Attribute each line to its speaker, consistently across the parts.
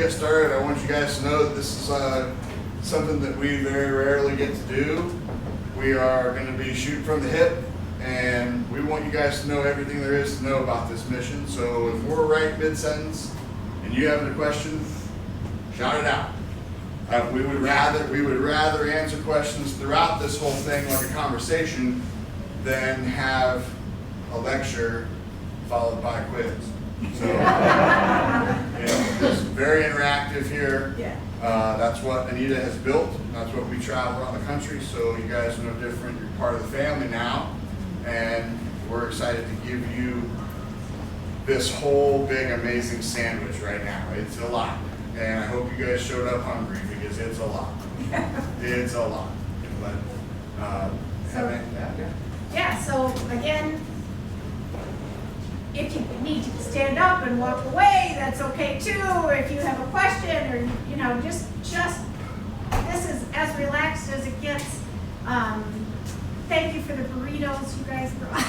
Speaker 1: get started, I want you guys to know that this is something that we very rarely get to do. We are going to be shooting from the hip, and we want you guys to know everything there is to know about this mission. So if we're right mid-sentence and you have a question, shout it out. We would rather answer questions throughout this whole thing like a conversation than have a lecture followed by a quiz. So it's very interactive here.
Speaker 2: Yeah.
Speaker 1: That's what Anita has built. That's what we travel around the country. So you guys are no different. You're part of the family now, and we're excited to give you this whole big amazing sandwich right now. It's a lot. And I hope you guys showed up hungry because it's a lot. It's a lot. But,
Speaker 2: so again, if you need to stand up and walk away, that's okay too. Or if you have a question, or just this is as relaxed as it gets. Thank you for the burritos you guys brought.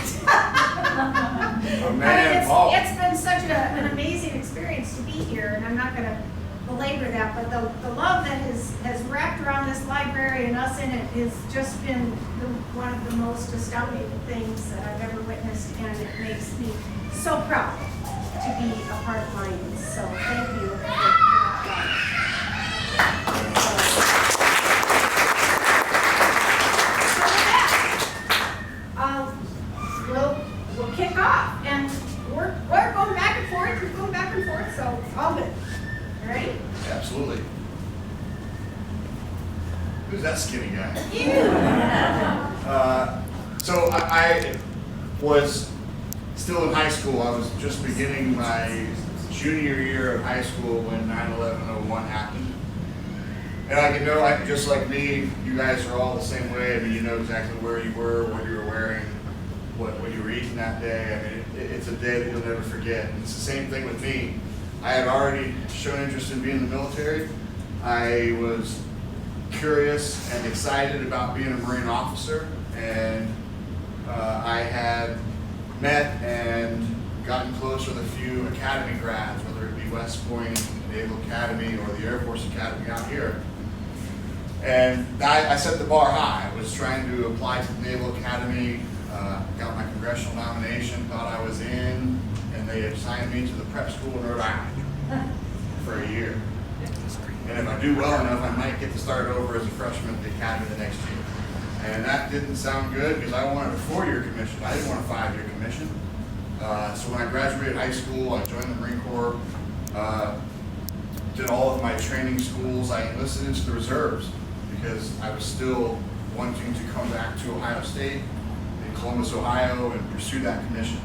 Speaker 2: It's been such an amazing experience to be here, and I'm not going to belabor that, but the love that has wrapped around this library and us in it has just been one of the most astounding things that I've ever witnessed, and it makes me so proud to be a part of Lyons. So thank you for that. We'll kick off, and we're going back and forth. We're going back and forth, so all good. All right?
Speaker 1: Absolutely. Who's that skinny guy?
Speaker 2: You.
Speaker 1: So I was still in high school. I was just beginning my junior year of high school when 9/11/01 happened. And I can know, just like me, you guys are all the same way. I mean, you know exactly where you were, what you were wearing, what you were eating that day. I mean, it's a day that you'll never forget. And it's the same thing with me. I had already shown interest in being in the military. I was curious and excited about being a Marine officer, and I had met and gotten close with a few academy grads, whether it be West Point, Naval Academy, or the Air Force Academy out here. And I set the bar high. I was trying to apply to the Naval Academy, got my congressional nomination, thought I was in, and they assigned me to the prep school in Rhode Island for a year. And if I do well enough, I might get to start over as a freshman at the academy the next year. And that didn't sound good because I wanted a 4-year commission. I didn't want a 5-year commission. So when I graduated high school, I joined the Marine Corps, did all of my training schools. I enlisted into the reserves because I was still wanting to come back to Ohio State in Columbus, Ohio, and pursue that commission.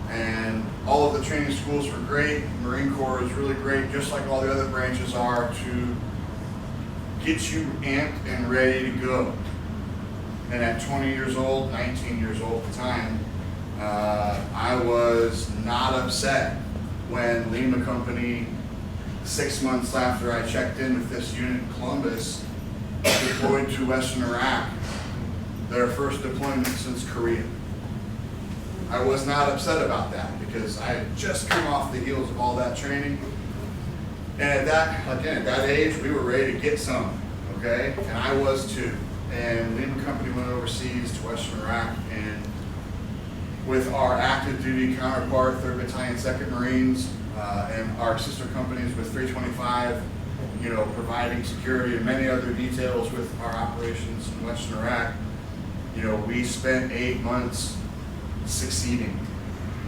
Speaker 1: And all of the training schools were great. The Marine Corps is really great, just like all the other branches are, to get you amped and ready to go. And at 20 years old, 19 years old at the time, I was not upset when Lima Company, 6 months after I checked in with this unit in Columbus, deployed to Western Iraq, their first deployment since Korea. I was not upset about that because I had just come off the heels of all that training. And at that age, we were ready to get some, okay? And I was too. And Lima Company went overseas to Western Iraq, and with our active duty counterpart, 3rd Battalion, 2nd Marines, and our sister companies with 325, providing security and many other details with our operations in Western Iraq, we spent 8 months succeeding.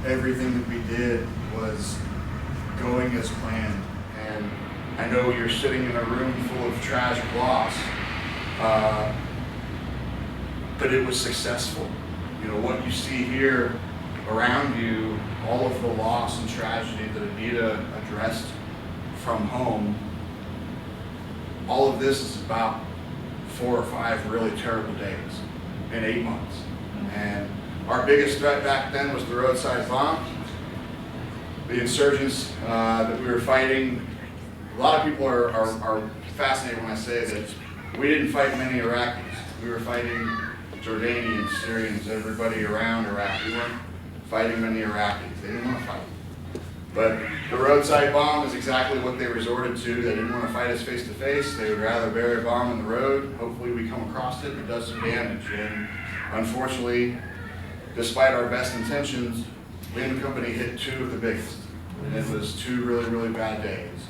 Speaker 1: Everything that we did was going as planned. And I know you're sitting in a room full of tragic loss, but it was successful. What you see here around you, all of the loss and tragedy that Anita addressed from home, all of this is about 4 or 5 really terrible days in 8 months. And our biggest threat back then was the roadside bomb. The insurgents that we were fighting, a lot of people are fascinated when I say that we didn't fight many Iraqis. We were fighting Jordanians, Syrians, everybody around Iraq. We weren't fighting many Iraqis. They didn't want to fight. But the roadside bomb is exactly what they resorted to. They didn't want to fight us face to face. They would rather bury a bomb in the road. Hopefully we come across it and it does some damage. And unfortunately, despite our best intentions, Lyons Company hit two of the biggest. And it was two really, really bad days.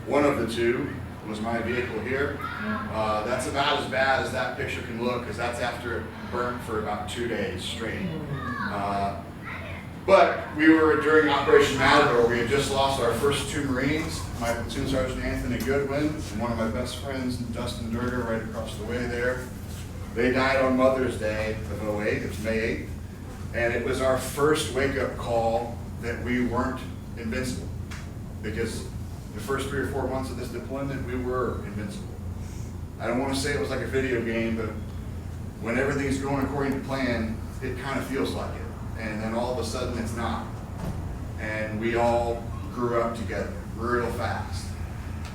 Speaker 1: One of the two was my vehicle here. That's about as bad as that picture can look, because that's after it burnt for about 2 days straight. But we were during Operation Matador. We had just lost our first two Marines, my platoon sergeant Anthony Goodwin, and one of my best friends, Dustin Durga, right across the way there. They died on Mother's Day of '08, it was May 8th, and it was our first wake-up call that we weren't invincible, because the first 3 or 4 months of this deployment, we were invincible. I don't want to say it was like a video game, but when everything's going according to plan, it kind of feels like it. And then all of a sudden it's not. And we all grew up together real fast.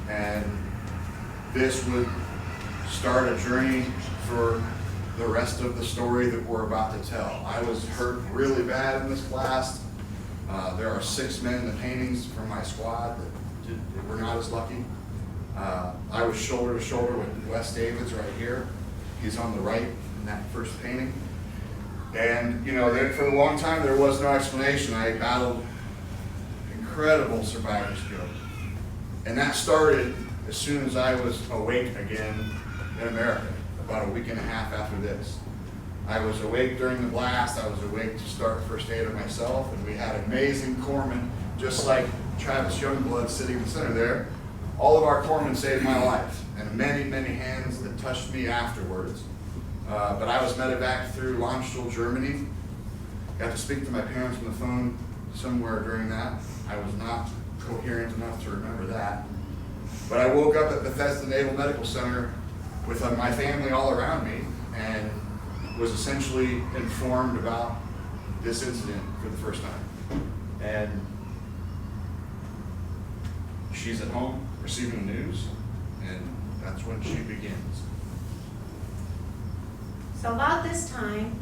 Speaker 1: And this would start a journey for the rest of the story that we're about to tell. I was hurt really bad in this blast. There are 6 men in the paintings from my squad that were not as lucky. I was shoulder to shoulder with Wes Davids right here. He's on the right in that first painting. And, you know, for a long time there was no explanation. I battled incredible survivor's guilt. And that started as soon as I was awake again in America, about a week and a half after this. I was awake during the blast. I was awake to start first aid on myself. And we had amazing corpsmen, just like Travis Youngblood sitting in the center there. All of our corpsmen saved my life, and many, many hands that touched me afterwards. But I was medevac through Lyons, Germany. Got to speak to my parents on the phone somewhere during that. I was not coherent enough to remember that. But I woke up at Bethesda Naval Medical Center with my family all around me and was essentially informed about this incident for the first time. And she's at home receiving the news, and that's when she begins.
Speaker 2: So about this time,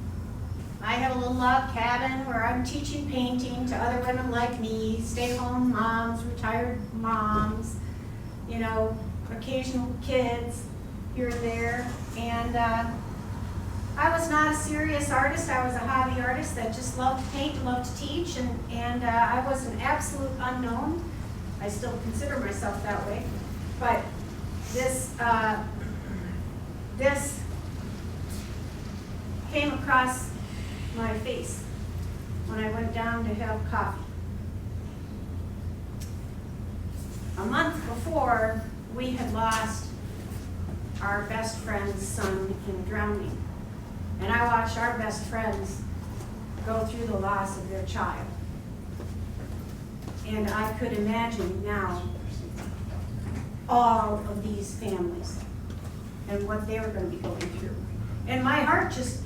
Speaker 2: I have a little log cabin where I'm teaching painting to other women like me, stay-home moms, retired moms, you know, occasional kids here and there. And I was not a serious artist. I was a hobby artist that just loved to paint, loved to teach, and I was an absolute unknown. I still consider myself that way. But this came across my face when I went down to have coffee. A month before, we had lost our best friend's son in drowning. And I watched our best friends go through the loss of their child. And I could imagine now all of these families and what they were going to be going through. And my heart just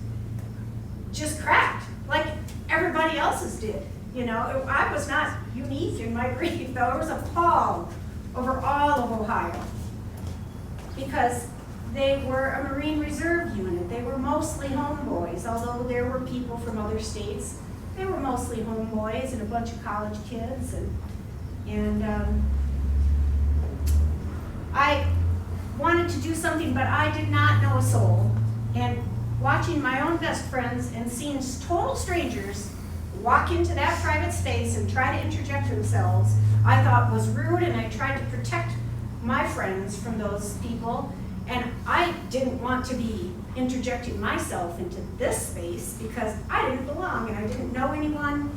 Speaker 2: cracked, like everybody else's did. You know, I was not unique in my grief, though. It was a pall over all of Ohio, because they were a Marine Reserve unit. They were mostly homeboys, although there were people from other states. They were mostly homeboys and a bunch of college kids, and I wanted to do something, but I did not know a soul. And watching my own best friends and seeing total strangers walk into that private space and try to interject themselves, I thought was rude, and I tried to protect my friends from those people. And I didn't want to be interjecting myself into this space because I didn't belong and I didn't know anyone.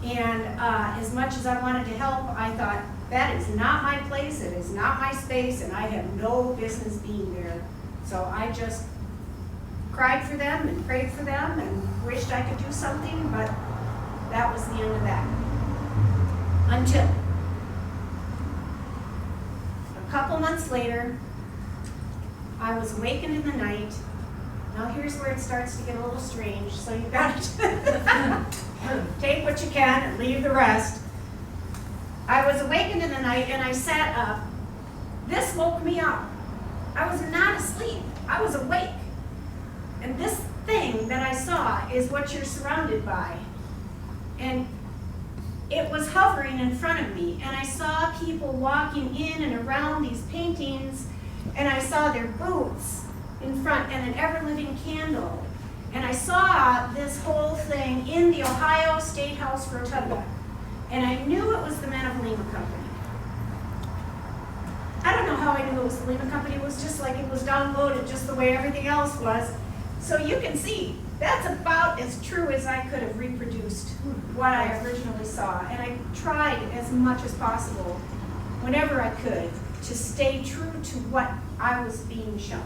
Speaker 2: And as much as I wanted to help, I thought, that is not my place, it is not my space, and I have no business being there. So I just cried for them and prayed for them and wished I could do something, but that was the end of that. Until a couple months later, I was awakened in the night. Now here's where it starts to get a little strange, so you've got to take what you can and leave the rest. I was awakened in the night and I sat up. This woke me up. I was not asleep, I was awake. And this thing that I saw is what you're surrounded by. And it was hovering in front of me, and I saw people walking in and around these paintings, and I saw their boots in front and an ever-living candle. And I saw this whole thing in the Ohio State House Rotunda. And I knew it was the Men of Lima Company. I don't know how I knew it was the Lima Company. It was just like it was downloaded just the way everything else was. So you can see, that's about as true as I could have reproduced what I originally saw. And I tried as much as possible, whenever I could, to stay true to what I was being shown.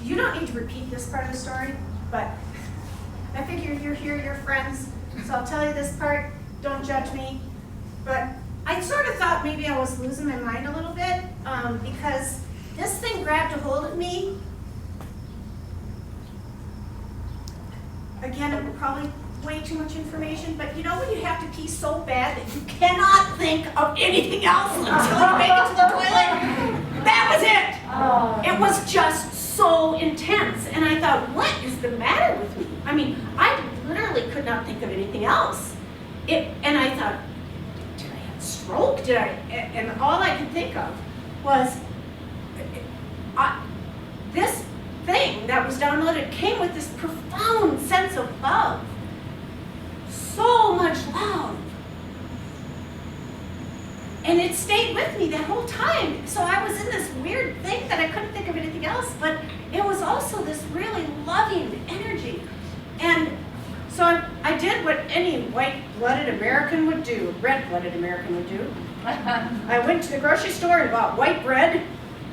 Speaker 2: You don't need to repeat this part of the story, but I figure you're here, you're friends, so I'll tell you this part, don't judge me. But I sort of thought maybe I was losing my mind a little bit, because this thing grabbed a hold of me. Again, it was probably way too much information, but you know when you have to pee so bad that you cannot think of anything else until you make it to the toilet? That was it! Oh. It was just so intense, and I thought, what is the matter with me? I mean, I literally could not think of anything else. And I thought, did I have a stroke? And all I could think of was, this thing that was downloaded came with this profound sense of love. So much love. And it stayed with me that whole time. So I was in this weird thing that I couldn't think of anything else, but it was also this really loving energy. And so I did what any white-blooded American would do, red-blooded American would do. I went to the grocery store and bought white bread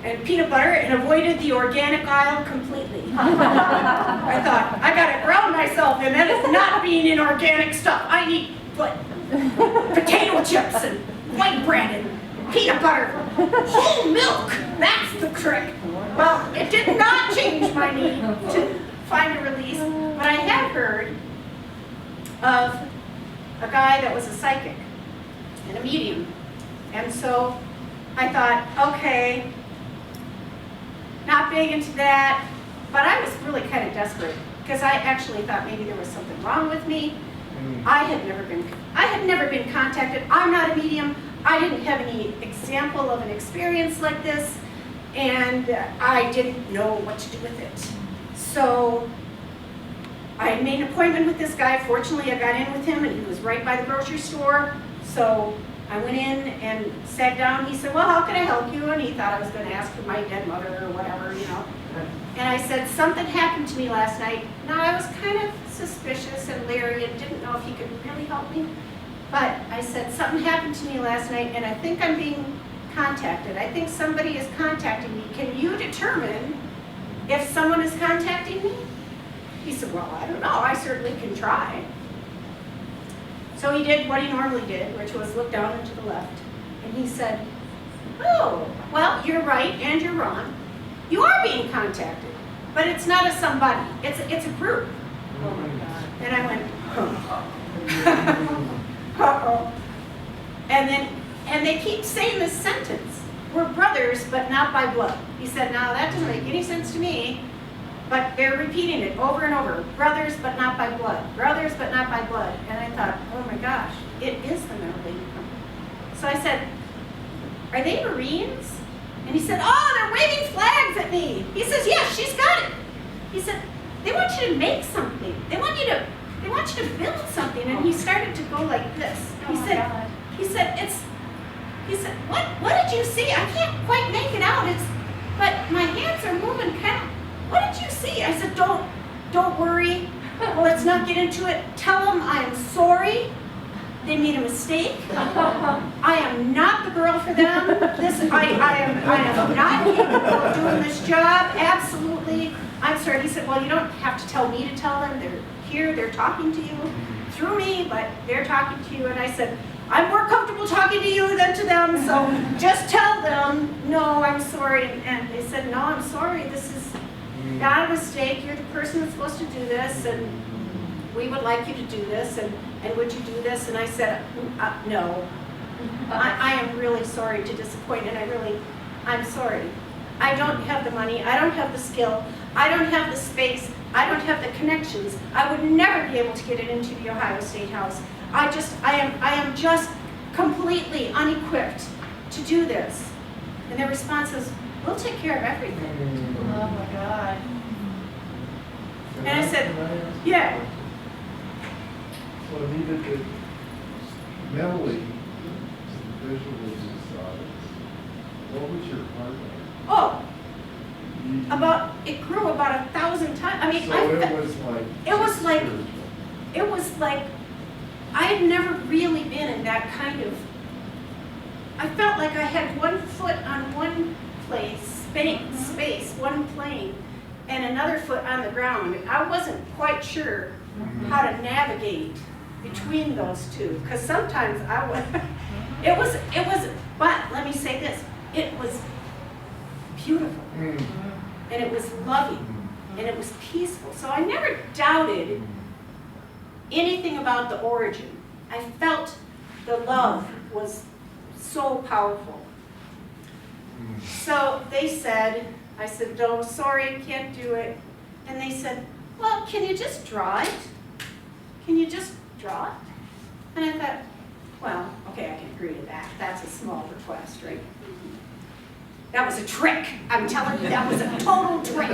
Speaker 2: and peanut butter and avoided the organic aisle completely. I thought, I gotta ground myself, and that is not being in organic stuff. I need potato chips and white bread and peanut butter, whole milk. That's the trick. Well, it did not change my need to find a release, but I had heard of a guy that was a psychic and a medium. And so I thought, okay, not big into that, but I was really kind of desperate because I actually thought maybe there was something wrong with me. I had never been contacted. I'm not a medium. I didn't have any example of an experience like this, and I didn't know what to do with it. So I made an appointment with this guy. Fortunately, I got in with him, and he was right by the grocery store. So I went in and sat down. He said, well, how can I help you? And he thought I was going to ask for my dead mother or whatever, you know. And I said, something happened to me last night. Now, I was kind of suspicious and leery and didn't know if he could really help me. But I said, something happened to me last night, and I think I'm being contacted. I think somebody is contacting me. Can you determine if someone is contacting me? He said, well, I don't know. I certainly can try. So he did what he normally did, which was look down and to the left. And he said, oh, well, you're right and you're wrong. You are being contacted, but it's not a somebody. It's a group. Oh my God. And I went, uh-oh. And they keep saying this sentence, we're brothers, but not by blood. He said, now that doesn't make any sense to me, but they're repeating it over and over. Brothers, but not by blood. Brothers, but not by blood. And I thought, oh my gosh, it is the Men of Lima Company. So I said, are they Marines? And he said, oh, they're waving flags at me. He says, yes, she's got it. He said, they want you to make something. They want you to build something. And he started to go like this. He said, what did you see? I can't quite make it out. But my hands are moving kind of. What did you see? I said, don't worry. Let's not get into it. Tell them I am sorry. They made a mistake. I am not the girl for them. I am not capable of doing this job. Absolutely. I'm sorry. He said, well, you don't have to tell me to tell them. They're here. They're talking to you through me, but they're talking to you. And I said, I'm more comfortable talking to you than to them, so just tell them, no, I'm sorry. And they said, no, I'm sorry. This is not a mistake. You're the person that's supposed to do this, and we would like you to do this, and would you do this? And I said, no. I am really sorry to disappoint, and I'm sorry. I don't have the money. I don't have the skill. I don't have the space. I don't have the connections. I would never be able to get it into the Ohio State House. I am just completely unequipped to do this. And their response was, we'll take care of everything.
Speaker 3: Oh my God.
Speaker 2: And I said, yeah.
Speaker 4: So Anita, did mentally, visually decide, what was your part
Speaker 2: Oh,
Speaker 4: of it?
Speaker 2: it grew about 1,000 times. I mean,
Speaker 4: So it was like,
Speaker 2: I had never really been in that kind of, I felt like I had one foot on one space, one plane, and another foot on the ground. I wasn't quite sure how to navigate between those two, because sometimes I was, it was, but let me say this, it was beautiful, and it was loving, and it was peaceful. So I never doubted anything about the origin. I felt the love was so powerful. So they said, I said, no, sorry, can't do it. And they said, well, can you just draw it? Can you just draw it? And I thought, well, okay, I can agree to that. That's a small request, right? That was a trick. I'm telling you, that was a total trick.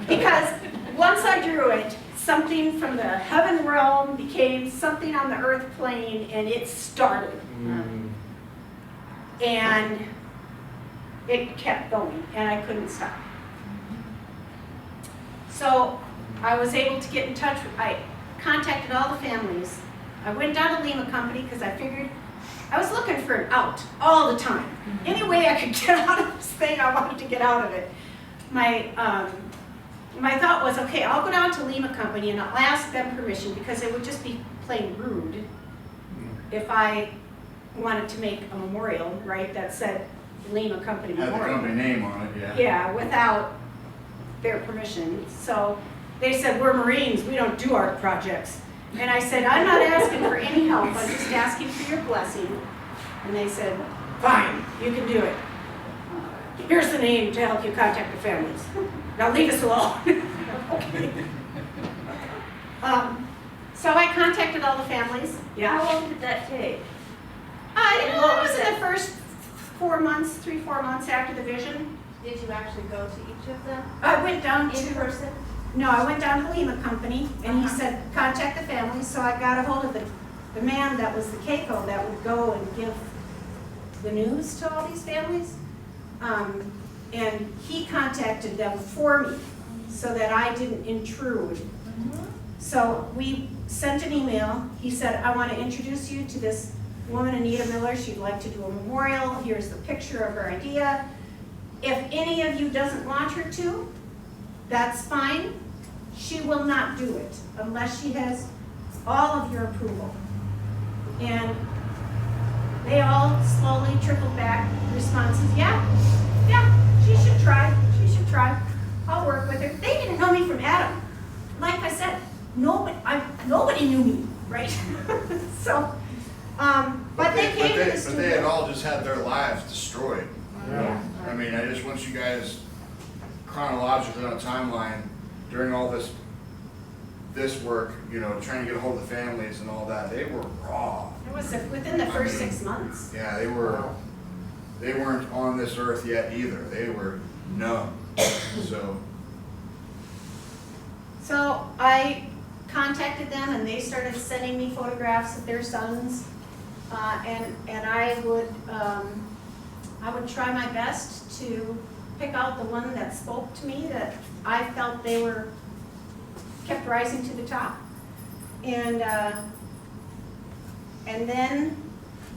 Speaker 2: Because once I drew it, something from the heaven realm became something on the earth plane, and it started. And it kept going, and I couldn't stop. So I was able to get in touch with, I contacted all the families. I went down to Lima Company because I figured I was looking for an out all the time. Any way I could get out of this thing, I wanted to get out of it. My thought was, okay, I'll go down to Lima Company and I'll ask them permission, because it would just be plain rude if I wanted to make a memorial, right, that said Lima Company
Speaker 1: Had the
Speaker 2: Memorial.
Speaker 1: company name on it, yeah.
Speaker 2: Yeah, without their permission. So they said, we're Marines, we don't do art projects. And I said, I'm not asking for any help, I'm just asking for your blessing. And they said, fine, you can do it. Here's the name to help you contact the families. Now leave us alone. Okay. So I contacted all the families. Yeah.
Speaker 3: How long did that take?
Speaker 2: It was in the first 4 months, 3-4 months after the vision.
Speaker 3: Did you actually go to each of them
Speaker 2: I went down
Speaker 3: in
Speaker 2: to,
Speaker 3: person?
Speaker 2: no, I went down to Lima Company, and he said, contact the families. So I got a hold of the man that was the Keiko that would go and give the news to all these families. And he contacted them for me so that I didn't intrude. So we sent an email. He said, I want to introduce you to this woman, Anita Miller. She'd like to do a memorial. Here's the picture of her idea. If any of you doesn't want her to, that's fine. She will not do it unless she has all of your approval. And they all slowly trickled back responses. Yeah, she should try. She should try. I'll work with her. They didn't know me from Adam. Like I said, nobody knew me, right? So, but they came to the studio.
Speaker 1: But they had all just had their lives destroyed.
Speaker 4: Yeah.
Speaker 1: I mean, I just want you guys chronologically on a timeline during all this work, you know, trying to get a hold of the families and all that. They were raw.
Speaker 2: It was within the first 6 months.
Speaker 1: Yeah, they weren't on this earth yet either. They were numb.
Speaker 2: So I contacted them, and they started sending me photographs of their sons, and I would try my best to pick out the one that spoke to me, that I felt they kept rising to the top. And then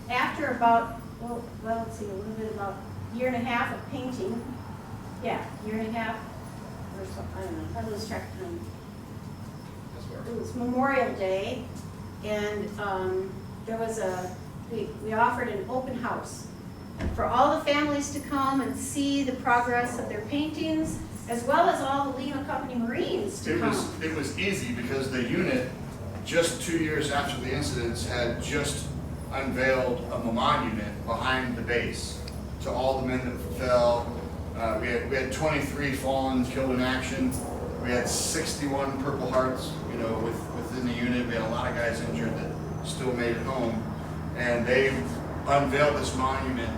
Speaker 2: after about, well, let's see, a little bit about a year and a half of painting, yeah, year and a half, or something, I don't know, I lose track of time. It was Memorial Day, and there was we offered an open house for all the families to come and see the progress of their paintings, as well as all the Lima Company Marines to come.
Speaker 1: It was easy because the unit, just 2 years after the incidents, had just unveiled a monument behind the base to all the men that fell, We had 23 fallen, killed in action. We had 61 Purple Hearts, within the unit. We had a lot of guys injured that still made it home. And they unveiled this monument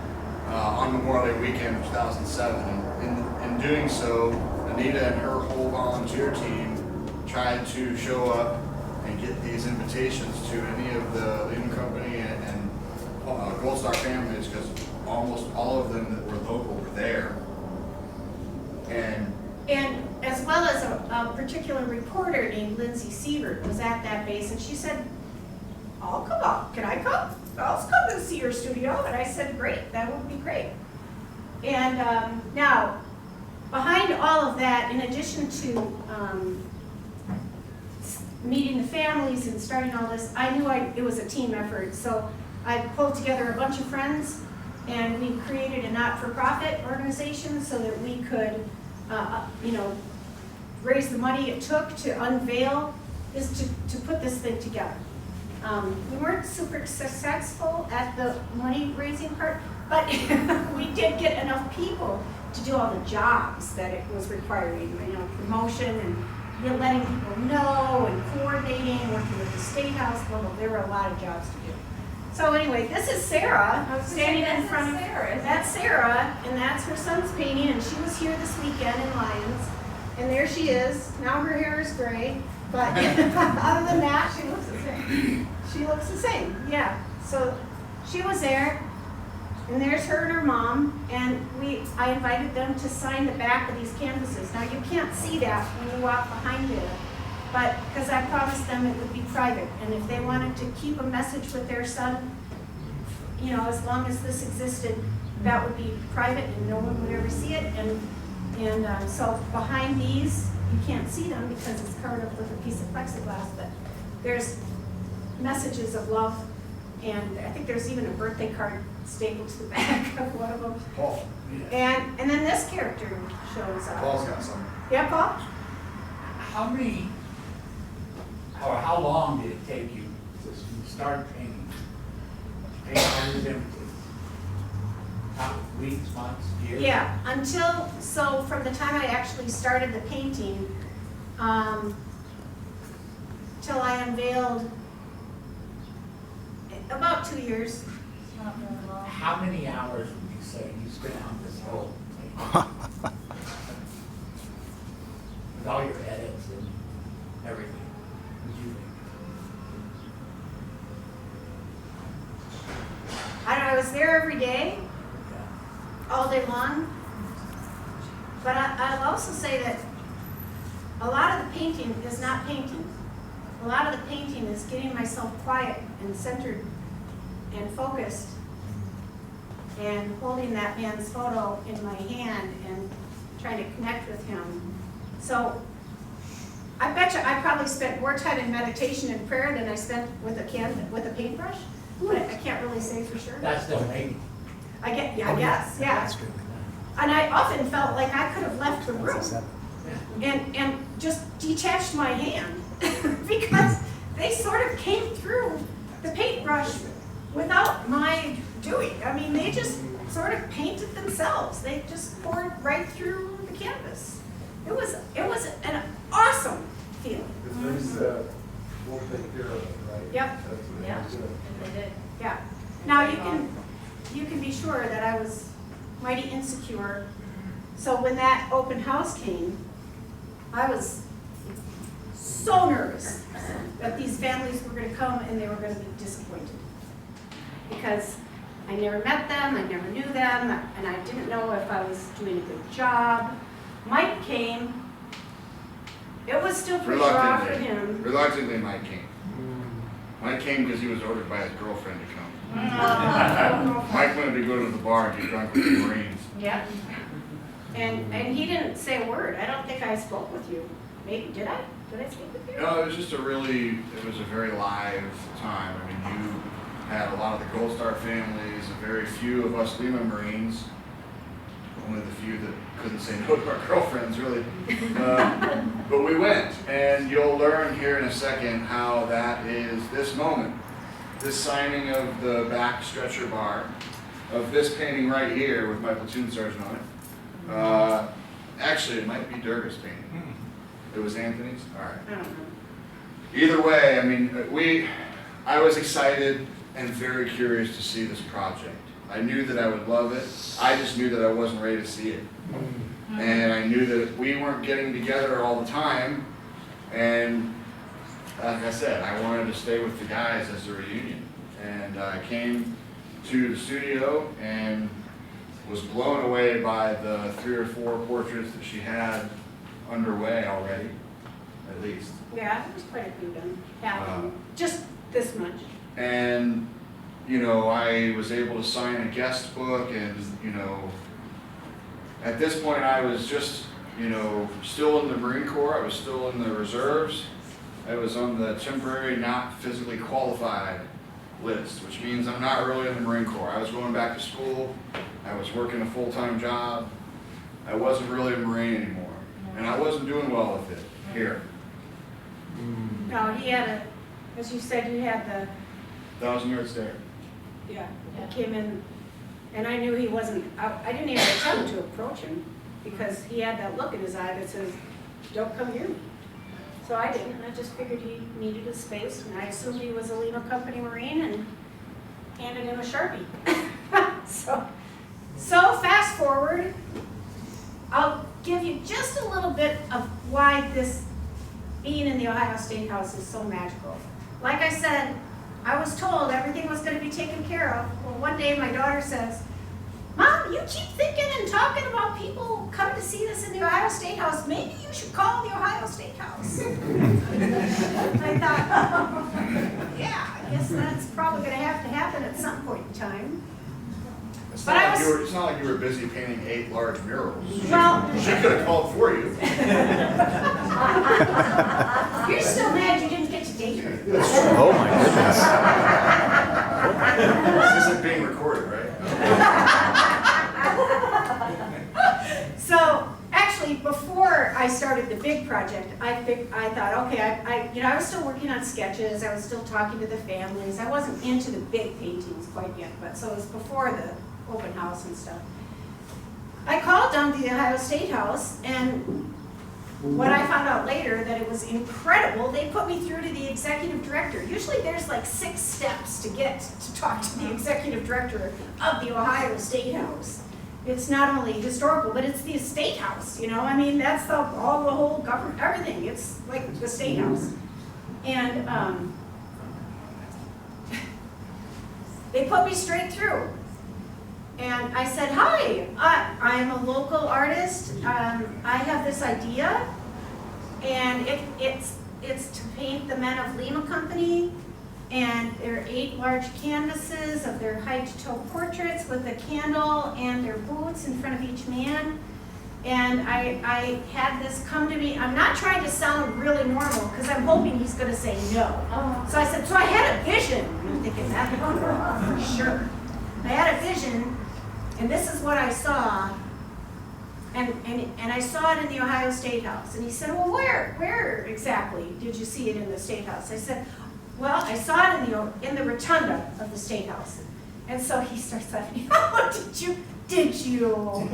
Speaker 1: on Memorial Day weekend of 2007. And in doing so, Anita and her whole volunteer team tried to show up and get these invitations to any of the Lyons Company and Gold Star families, because almost all of them that were local were there. And
Speaker 2: as well as a particular reporter named Lindsay Sievert was at that base, and she said, I'll come up, can I come? I'll come and see your studio. And I said, great, that would be great. And now, behind all of that, in addition to meeting the families and starting all this, I knew it was a team effort. So I pulled together a bunch of friends, and we created a not-for-profit organization so that we could, raise the money it took to unveil this, to put this thing together. We weren't super successful at the money raising part, but we did get enough people to do all the jobs that it was requiring, promotion and letting people know and coordinating, working with the State House. Well, there were a lot of jobs to do. So anyway, this is Sarah standing in front of Sarah. That's Sarah, and that's her son's painting, and she was here this weekend in Lyons. And there she is. Now her hair is gray, but other than that, she looks the same. She looks the same, yeah. So she was there, and there's her and her mom, and I invited them to sign the back of these canvases. Now you can't see that when you walk behind it, but because I promised them it would be private, and if they wanted to keep a message with their son, as long as this existed, that would be private and no one would ever see it. And so behind these, you can't see them because it's covered up with a piece of plexiglass, but there's messages of love, and I think there's even a birthday card stapled to the back of one of them.
Speaker 1: Paul.
Speaker 2: And then this character shows up.
Speaker 1: Paul's got some.
Speaker 2: Yeah, Paul?
Speaker 5: How many, or how long did it take you to start painting? Paint all these images? How, weeks, months, years?
Speaker 2: Yeah, so from the time I actually started the painting, till I unveiled, about 2 years.
Speaker 3: Not very long.
Speaker 5: How many hours would you say you spent on this whole thing? With all your edits and everything, would you think?
Speaker 2: I was there every day,
Speaker 5: Yeah.
Speaker 2: all day long. But I'll also say that a lot of the painting is not painting. A lot of the painting is getting myself quiet and centered and focused and holding that man's photo in my hand and trying to connect with him. So I bet you I probably spent more time in meditation and prayer than I spent with a paintbrush, but I can't really say for sure.
Speaker 5: That's still painting.
Speaker 2: I guess, yeah. And I often felt like I could have left the room and just detached my hand because they sort of came through the paintbrush without my doing. I mean, they just sort of painted themselves. They just poured right through the canvas. It was an awesome feeling.
Speaker 4: Because they said, we'll take care of it, right?
Speaker 2: Yep.
Speaker 4: That's what
Speaker 3: Yeah.
Speaker 4: they said.
Speaker 3: And they did.
Speaker 2: Yeah. Now you can be sure that I was mighty insecure. So when that open house came, I was so nervous that these families were going to come and they were going to be disappointed. Because I never met them, I never knew them, and I didn't know if I was doing a good job. Mike came. It was still pretty raw for him.
Speaker 1: Reluctantly, Mike came. Mike came because he was ordered by his girlfriend to come. Mike wanted to go to the bar and get drunk with the Marines.
Speaker 2: Yep. And he didn't say a word. I don't think I spoke with you. Maybe, did I? Did I speak with you?
Speaker 1: No, it was just it was a very live time. I mean, you had a lot of the Gold Star families, a very few of us Lima Marines, only the few that couldn't say no to our girlfriends, really. But we went, and you'll learn here in a second how that is this moment. This signing of the back stretcher bar, of this painting right here with my platoon sergeant on it, Actually, it might be Durga's painting. It was Anthony's? All right.
Speaker 2: I don't know.
Speaker 1: Either way, I mean, I was excited and very curious to see this project. I knew that I would love it. I just knew that I wasn't ready to see it. And I knew that we weren't getting together all the time. And like I said, I wanted to stay with the guys as a reunion. And I came to the studio and was blown away by the 3 or 4 portraits that she had underway already, at least.
Speaker 2: Yeah, there's quite a few done, happening, just this much.
Speaker 1: And, you know, I was able to sign a guest book, and, you know, at this point I was just, you know, still in the Marine Corps. I was still in the reserves. I was on the temporary not physically qualified list, which means I'm not really in the Marine Corps. I was going back to school. I was working a full-time job. I wasn't really a Marine anymore. And I wasn't doing well with it here.
Speaker 2: No, he had a, as you said, you had the,
Speaker 1: 1,000-yard stare.
Speaker 2: yeah, he came in, and I knew he wasn't, I didn't even attempt to approach him, because he had that look in his eye that says, don't come near me. So I didn't, I just figured he needed a space, and I assumed he was a Lima Company Marine, and handed him a Sharpie. So fast forward, I'll give you just a little bit of why this being in the Ohio State House is so magical. Like I said, I was told everything was going to be taken care of. Well, one day my daughter says, Mom, you keep thinking and talking about people coming to see this in the Ohio State House. Maybe you should call the Ohio State House. I thought, yeah, I guess that's probably going to happen at some point in time.
Speaker 1: It's
Speaker 2: But
Speaker 1: not,
Speaker 2: I
Speaker 1: like
Speaker 2: was-
Speaker 1: you were, it's not like you were busy painting 8 large murals.
Speaker 2: Well,
Speaker 1: She could have called for you.
Speaker 2: you're still mad you didn't get to date her.
Speaker 6: Oh my goodness.
Speaker 1: This isn't being recorded, right?
Speaker 2: So actually, before I started the big project, I thought, okay, I was still working on sketches. I was still talking to the families. I wasn't into the big paintings quite yet, but so it was before the open house and stuff. I called down to the Ohio State House, and what I found out later, that it was incredible, they put me through to the executive director. Usually there's like 6 steps to get to talk to the executive director of the Ohio State House. It's not only historical, but it's the State House, you know? I mean, that's the whole government, everything. It's like the State House. And they put me straight through. And I said, hi, I'm a local artist. I have this idea, and it's to paint the Men of Lima Company. And there are 8 large canvases of their head-to-toe portraits with a candle and their boots in front of each man. And I had this come to me. I'm not trying to sound really normal, because I'm hoping he's going to say no. So I said, so I had a vision. I'm thinking, that for sure. I had a vision. And this is what I saw, and I saw it in the Ohio State House. And he said, well, where exactly did you see it in the State House? I said, well, I saw it in the rotunda of the State House. And so he starts laughing, oh, did you?
Speaker 4: Oh,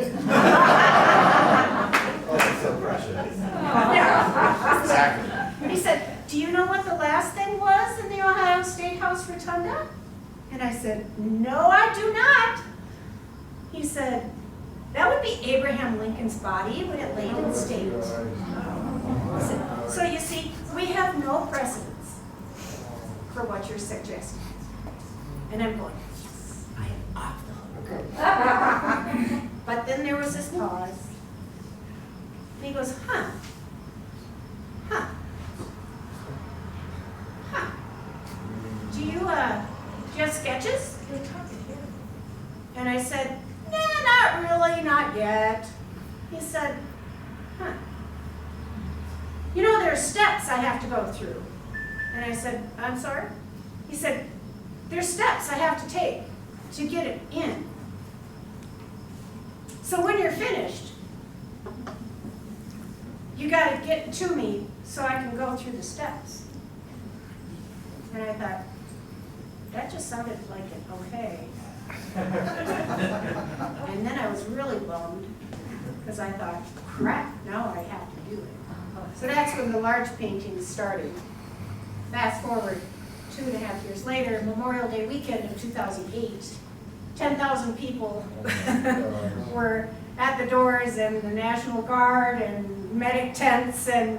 Speaker 4: that's so precious.
Speaker 2: Yeah.
Speaker 1: Exactly.
Speaker 2: He said, do you know what the last thing was in the Ohio State House rotunda? And I said, no, I do not. He said, that would be Abraham Lincoln's body when it laid in state. So you see, we have no precedence for what you're suggesting. And I'm going, yes, I am off the hook. But then there was this pause. And he goes, huh. Do you have sketches? And I said, nah, not really, not yet. He said, huh. You know, there's steps I have to go through. And I said, I'm sorry? He said, there's steps I have to take to get it in. So when you're finished, you got to get to me so I can go through the steps. And I thought, that just sounded like an okay. And then I was really bummed because I thought, crap, now I have to do it. So that's when the large paintings started. Fast forward 2.5 years later, Memorial Day weekend of 2008, 10,000 people were at the doors, and the National Guard and medic tents and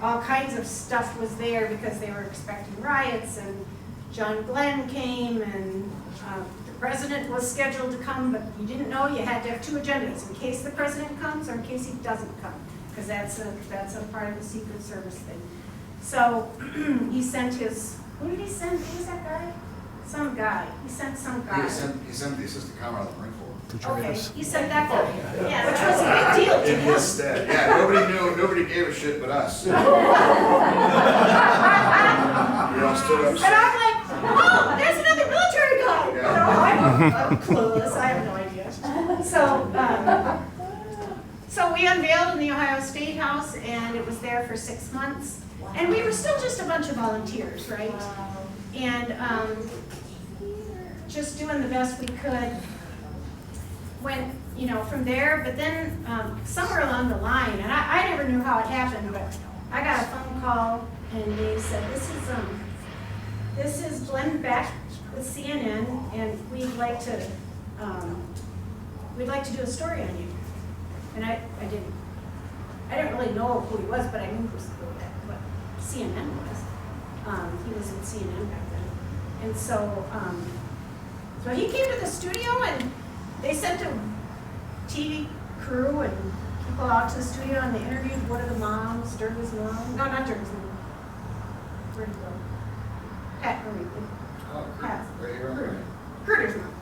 Speaker 2: all kinds of stuff was there because they were expecting riots, and John Glenn came, and the president was scheduled to come, but you didn't know, you had to have 2 agendas, in case the president comes or in case he doesn't come, because that's a part of the Secret Service thing. So he sent his, who did he send? Who was that guy? Some guy. He sent some guy.
Speaker 1: He sent the assistant commander of the Marine Corps.
Speaker 2: Okay, he sent that guy. Yeah, which was a big deal to
Speaker 1: In
Speaker 2: him.
Speaker 1: his stead. Yeah, nobody knew, nobody gave a shit but us. We all stood up.
Speaker 2: And I'm like, oh, there's another military guy. You
Speaker 1: Yeah.
Speaker 2: know, I'm clueless. I have no idea. So we unveiled in the Ohio State House, and it was there for 6 months. And we were still just a bunch of volunteers, right? And just doing the best we could. Went, you know, from there, but then somewhere along the line, and I never knew how it happened, but I got a phone call, and they said, this is Glenn Beck with CNN, and we'd like to do a story on you. And I didn't really know who he was, but I knew what CNN was. He was in CNN back then. And so he came to the studio, and they sent a TV crew and people out to the studio, and they interviewed one of the moms, Durga's mom. No, not Durga's mom. Where'd he go? Pat Marie.
Speaker 1: Oh,
Speaker 2: Pat.
Speaker 1: right here, right.
Speaker 2: Gerder's mom.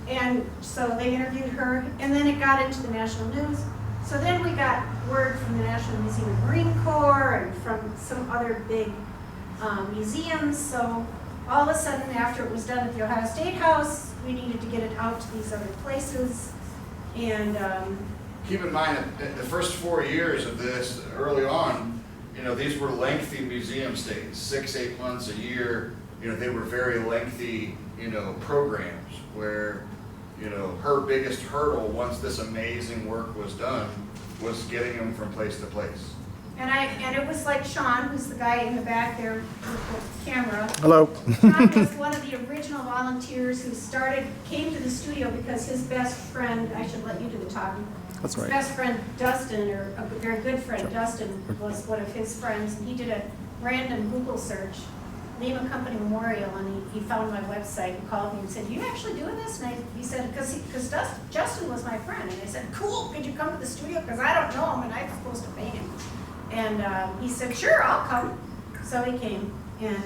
Speaker 2: And so they interviewed her, and then it got into the national news. So then we got word from the National Museum of Marine Corps and from some other big museums. So all of a sudden, after it was done at the Ohio State House, we needed to get it out to these other places. And
Speaker 1: Keep in mind that the first 4 years of this, early on, you know, these were lengthy museum stays, 6-8 months a year. You know, they were very lengthy, you know, programs where, you know, her biggest hurdle once this amazing work was done was getting them from place to place.
Speaker 2: and it was like Sean, who's the guy in the back there with the camera.
Speaker 6: Hello.
Speaker 2: Sean was one of the original volunteers who came to the studio because his best friend, I should let you do the talking.
Speaker 6: That's
Speaker 2: His
Speaker 6: right.
Speaker 2: best friend Dustin, or a very good friend Dustin, was one of his friends, and he did a random Google search, Name a Company Memorial, and he found my website and called me and said, "You actually doing this?" And he said, because Justin was my friend, and I said, "Cool, could you come to the studio? Because I don't know him, and I'm supposed to paint him." And he said, "Sure, I'll come." So he came, and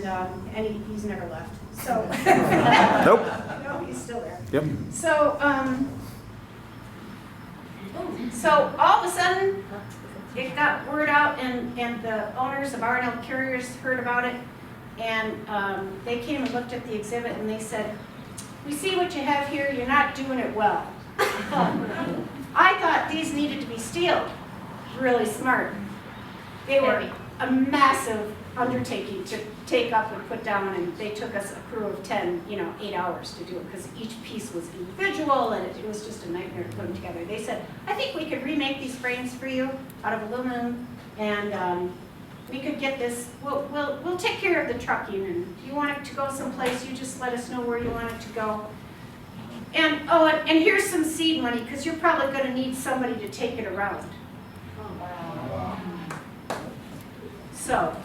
Speaker 2: he's never left. So
Speaker 6: Nope.
Speaker 2: no, he's still there.
Speaker 6: Yep.
Speaker 2: So all of a sudden, it got word out, and the owners of R&L Carriers heard about it, and they came and looked at the exhibit, and they said, "We see what you have here, you're not doing it well." I thought these needed to be steeled. Really smart. They were a massive undertaking to take up and put down, and they took us a crew of 10, 8 hours to do it, because each piece was individual, and it was just a nightmare to put them together. They said, "I think we could remake these frames for you out of aluminum, and we could get this, we'll take care of the trucking, and if you want it to go someplace, you just let us know where you want it to go. And here's some seed money, because you're probably gonna need somebody to take it around." So,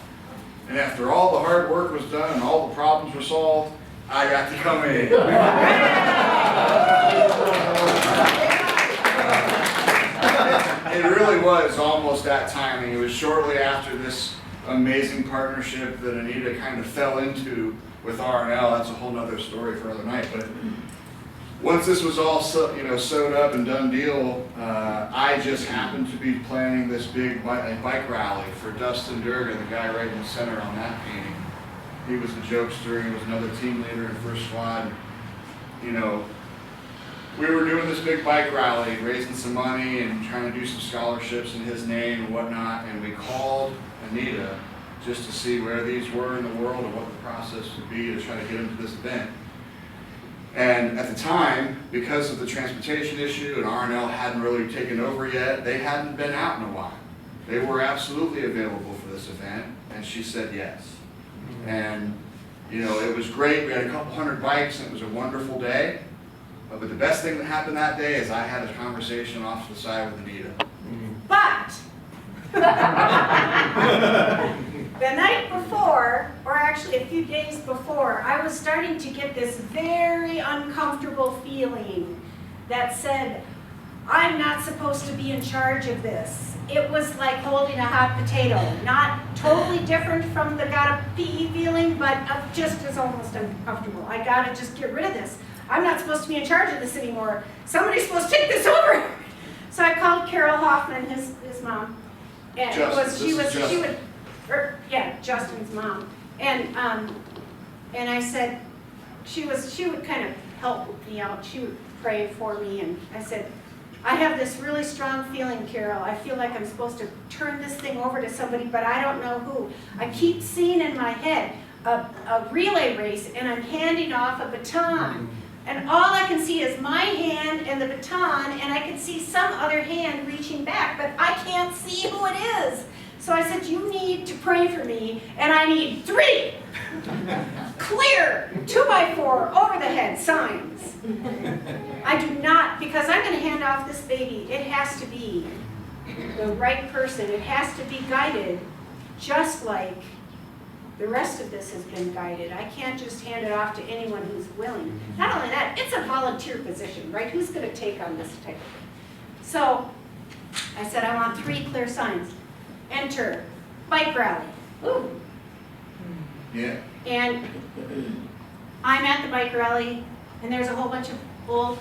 Speaker 1: And after all the hard work was done and all the problems were solved, I got to come in. It really was almost that timing. It was shortly after this amazing partnership that Anita kind of fell into with R&L. That's a whole nother story for another night. But once this was all sewed up and done deal, I just happened to be planning this big bike rally for Dustin Durga, the guy right in the center on that painting. He was the jokester. He was another team leader in First Squad. We were doing this big bike rally, raising some money and trying to do some scholarships in his name and whatnot. And we called Anita just to see where these were in the world and what the process would be to try to get into this event. And at the time, because of the transportation issue and R&L hadn't really taken over yet, they hadn't been out in a while. They were absolutely available for this event, and she said yes. And, you know, it was great. We had a couple hundred bikes, and it was a wonderful day. But the best thing that happened that day is I had a conversation off to the side with Anita.
Speaker 2: But the night before, or actually a few days before, I was starting to get this very uncomfortable feeling that said, I'm not supposed to be in charge of this. It was like holding a hot potato, not totally different from the gotta pee feeling, but just as almost uncomfortable. I gotta just get rid of this. I'm not supposed to be in charge of this anymore. Somebody's supposed to take this over. So I called Carol Hoffman, his mom, and Justin's mom, and I said she would kind of help me out. She would pray for me, and I said, I have this really strong feeling, Carol. I feel like I'm supposed to turn this thing over to somebody, but I don't know who. I keep seeing in my head a relay race, and I'm handing off a baton. And all I can see is my hand and the baton, and I can see some other hand reaching back, but I can't see who it is. So I said, you need to pray for me, and I need 3 clear 2x4 over the head signs. I do not, because I'm going to hand off this baby, it has to be the right person. It has to be guided just like the rest of this has been guided. I can't just hand it off to anyone who's willing. Not only that, it's a volunteer position, right? Who's going to take on this type of thing? So I said, I want 3 clear signs. Enter, bike rally. Ooh.
Speaker 1: Yeah.
Speaker 2: And I'm at the bike rally, and there's a whole bunch of old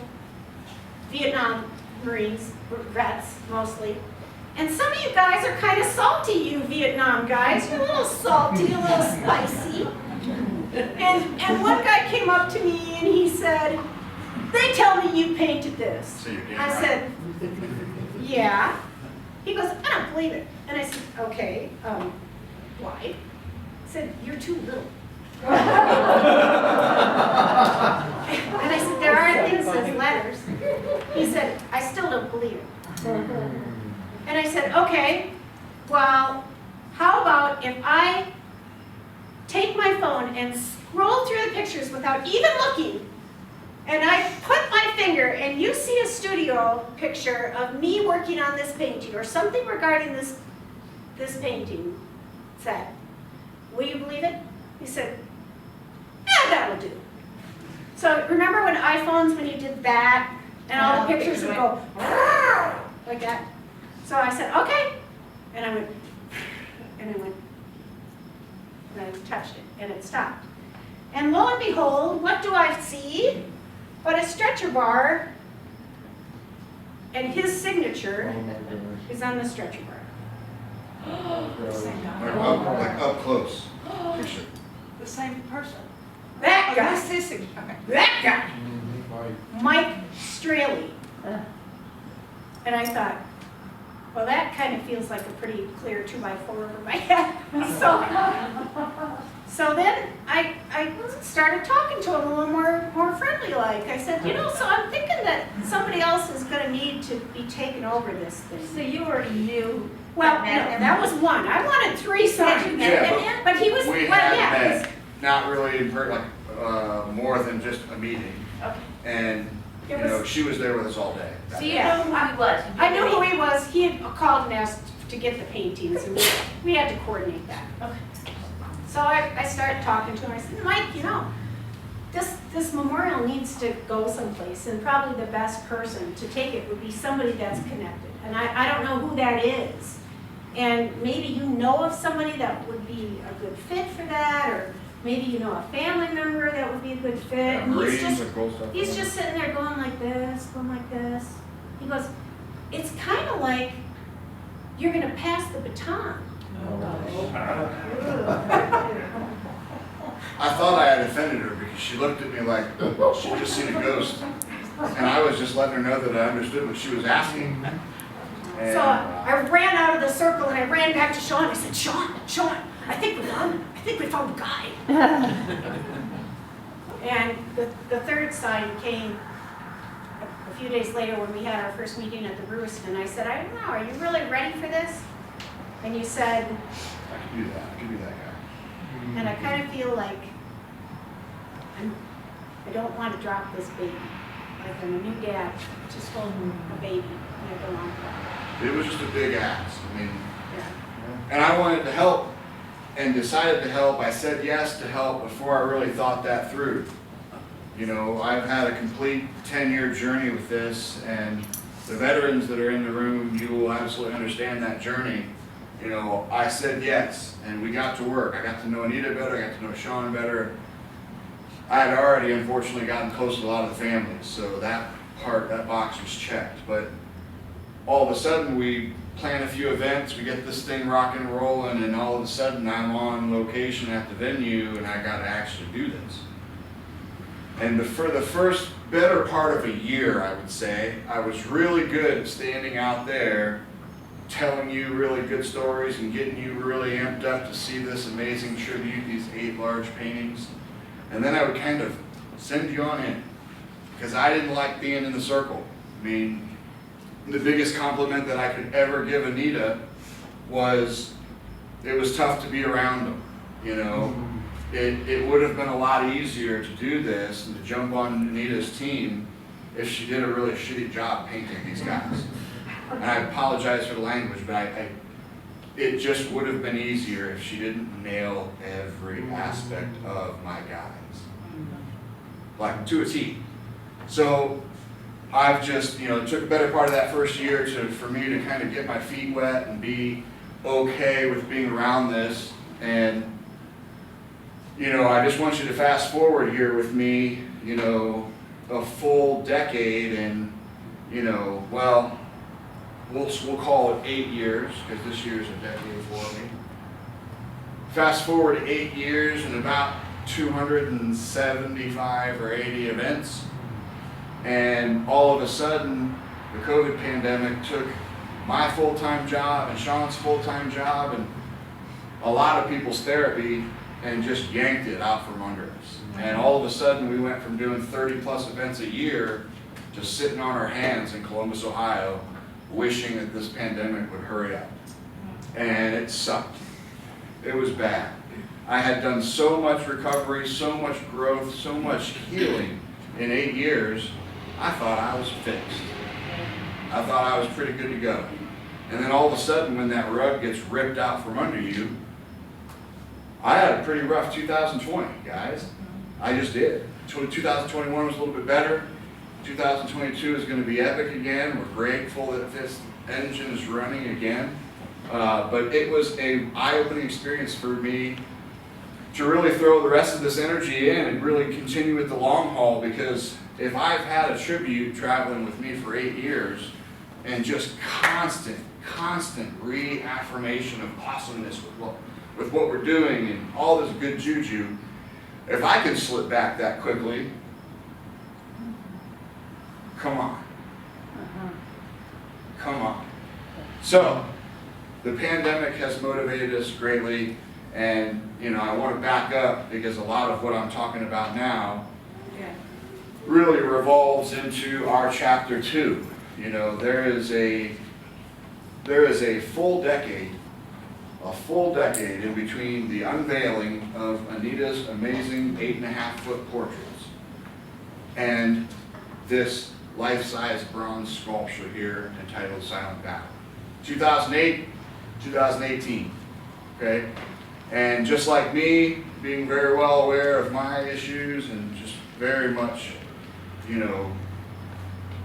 Speaker 2: Vietnam Marines, vets mostly. And some of you guys are kind of salty, you Vietnam guys. You're a little salty, a little spicy. And one guy came up to me and he said, they tell me you painted this.
Speaker 1: So you're
Speaker 2: I said, yeah. He goes, I don't believe it. And I said, okay, why? He said, you're too little. And I said, there are things as letters. He said, I still don't believe it. And I said, okay, well, how about if I take my phone and scroll through the pictures without even looking, and I put my finger, and you see a studio picture of me working on this painting, or something regarding this painting set. Will you believe it? He said, yeah, that will do. So remember when iPhones, when you did that, and all the pictures would go like that? So I said, okay. And I went, and I touched it, and it stopped. And lo and behold, what do I see? But a stretcher bar, and his signature is on the stretcher bar.
Speaker 3: The same guy.
Speaker 1: Like up close. Picture.
Speaker 3: The same person.
Speaker 2: That guy.
Speaker 3: That's his signature. Okay.
Speaker 2: That guy. Mike Strahle. And I thought, well, that kind of feels like a pretty clear 2x4 over my head. So then I started talking to him a little more friendly like. I said, you know, so I'm thinking that somebody else is going to need to be taken over this thing.
Speaker 3: So you already knew.
Speaker 2: Well, no, that was one. I wanted 3 signs.
Speaker 1: Yeah,
Speaker 2: but he was,
Speaker 1: we
Speaker 2: well,
Speaker 1: had
Speaker 2: yeah.
Speaker 1: met, not really in like more than just a meeting.
Speaker 2: Okay.
Speaker 1: And
Speaker 2: It
Speaker 1: you know,
Speaker 2: was-
Speaker 1: she was there with us all day.
Speaker 3: So you know who he was.
Speaker 2: I knew who he was. He had called and asked to get the paintings, and we had to coordinate that. Okay. So I started talking to him. I said, Mike, you know, this memorial needs to go someplace, and probably the best person to take it would be somebody that's connected. And I don't know who that is. And maybe you know of somebody that would be a good fit for that, or maybe you know a family member that would be a good fit. And he's just sitting there going like this, going like this. He goes, it's kind of like you're going to pass the baton.
Speaker 1: I thought I had offended her because she looked at me like she'd just seen a ghost. And I was just letting her know that I understood what she was asking. And,
Speaker 2: So I ran out of the circle and I ran back to Sean. I said, Sean, I think we found the guy. And the third sign came a few days later when we had our first meeting at the Brewston, and I said, I don't know, are you really ready for this? And you said,
Speaker 1: I can do that. I can be that guy.
Speaker 2: and I kind of feel like I don't want to drop this baby. Like I'm a new dad, just holding a baby, and I don't want to.
Speaker 1: It was just a big ask. I mean,
Speaker 2: Yeah.
Speaker 1: and I wanted to help and decided to help. I said yes to help before I really thought that through. You know, I've had a complete 10-year journey with this, and the veterans that are in the room, you will absolutely understand that journey. You know, I said yes, and we got to work. I got to know Anita better, I got to know Sean better. I had already, unfortunately, gotten close to a lot of the families, so that box was checked. But all of a sudden, we plan a few events, we get this thing rocking and rolling, and all of a sudden, I'm on location at the venue, and I got to actually do this. And for the first better part of a year, I would say, I was really good at standing out there, telling you really good stories and getting you really amped up to see this amazing tribute, these 8 large paintings. And then I would kind of send you on in, because I didn't like being in the circle. I mean, the biggest compliment that I could ever give Anita was, it was tough to be around them, you know. It would have been a lot easier to do this and to jump on Anita's team if she did a really shitty job painting these guys. And I apologize for the language, but it just would have been easier if she didn't nail every aspect of my guys, like to a T. So I've just, you know, it took a better part of that first year for me to kind of get my feet wet and be okay with being around this. And you know, I just want you to fast forward here with me, you know, a full decade, and, you know, well, we'll call it 8 years, because this year's a decade for me. Fast forward 8 years and about 275 or 80 events, and all of a sudden, the COVID pandemic took my full-time job and Sean's full-time job and a lot of people's therapy and just yanked it out from under us. And all of a sudden, we went from doing 30+ events a year to sitting on our hands in Columbus, Ohio, wishing that this pandemic would hurry up. And it sucked. It was bad. I had done so much recovery, so much growth, so much healing in 8 years, I thought I was fixed. I thought I was pretty good to go. And then all of a sudden, when that rug gets ripped out from under you, I had a pretty rough 2020, guys. I just did. 2021 was a little bit better. 2022 is going to be epic again. We're grateful that this engine is running again. But it was an eye-opening experience for me to really throw the rest of this energy in and really continue with the long haul, because if I've had a tribute traveling with me for 8 years and just constant reaffirmation of awesomeness with what we're doing and all this good juju, if I can slip back that quickly, come on. Come on. So, the pandemic has motivated us greatly, and you know, I want to back up because a lot of what I'm talking about now really revolves into our chapter 2. You know, there is a full decade in between the unveiling of Anita's amazing 8.5-foot portraits and this life-size bronze sculpture here entitled Silent Battle. 2008, 2018, okay? And just like me, being very well aware of my issues and just very much, you know,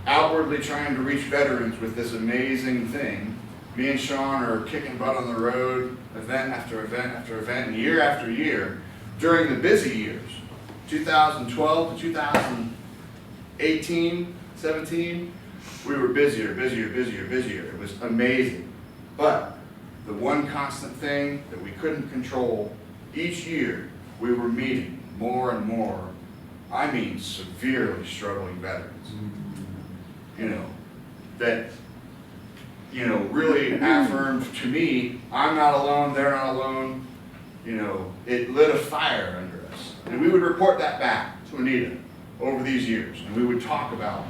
Speaker 1: outwardly trying to reach veterans with this amazing thing, me and Sean are kicking butt on the road, event after event after event, and year after year, during the busy years, 2012 to 2018, 17, we were busier. It was amazing. But the one constant thing that we couldn't control, each year we were meeting more and more, I mean severely struggling veterans. You know, that, you know, really affirmed to me, I'm not alone, they're not alone. You know, it lit a fire under us. And we would report that back. to Anita over these years, and we would talk about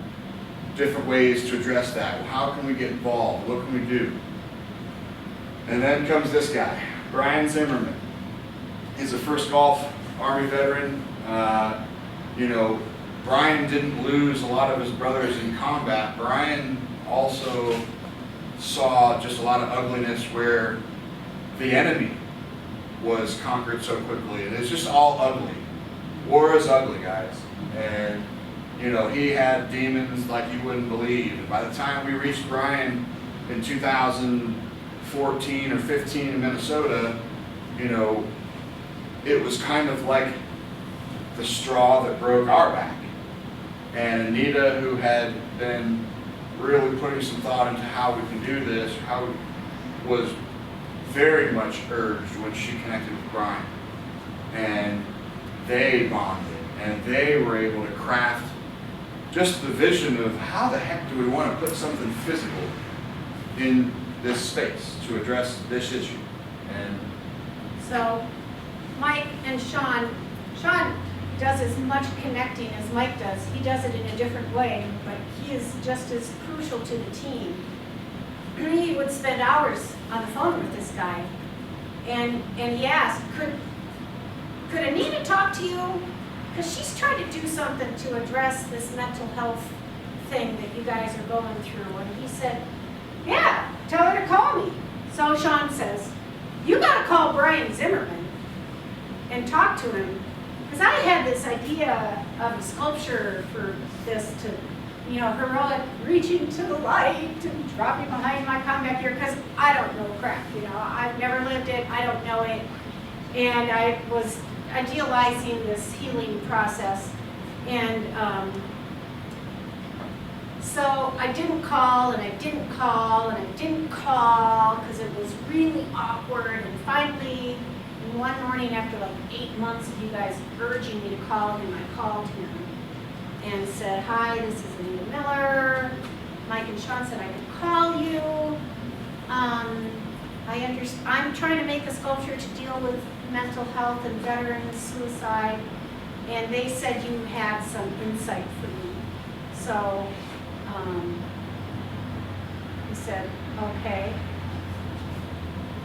Speaker 1: different ways to address that. How can we get involved? What can we do? And then comes this guy, Brian Zimmerman. He's a first Gulf Army veteran. You know, Brian didn't lose a lot of his brothers in combat. Brian also saw just a lot of ugliness where the enemy was conquered so quickly. And it's just all ugly. War is ugly, guys. And, you know, he had demons like you wouldn't believe. And by the time we reached Brian in 2014 or 15 in Minnesota, you know, it was kind of like the straw that broke our back. And Anita, who had been really putting some thought into how we can do this, was very much urged when she connected with Brian. And they bonded, and they were able to craft just the vision of how the heck do we want to put something physical in this space to address this issue. And
Speaker 2: So Mike and Sean does as much connecting as Mike does. He does it in a different way, but he is just as crucial to the team. He would spend hours on the phone with this guy, and he asked, could Anita talk to you? Because she's trying to do something to address this mental health thing that you guys are going through. And he said, yeah, tell her to call me. So Sean says, you got to call Brian Zimmerman and talk to him. Because I had this idea of a sculpture for this to, you know, heroic reaching to the light and dropping behind my combat gear, because I don't know crap, you know. I've never lived it, I don't know it. And I was idealizing this healing process. And so I didn't call, and I didn't call, and I didn't call, because it was really awkward. And finally, one morning after like 8 months of you guys urging me to call him, I called him and said, hi, this is Anita Miller. Mike and Sean said I could call you. I'm trying to make a sculpture to deal with mental health and veterans, suicide, and they said you had some insight for me. So he said, okay,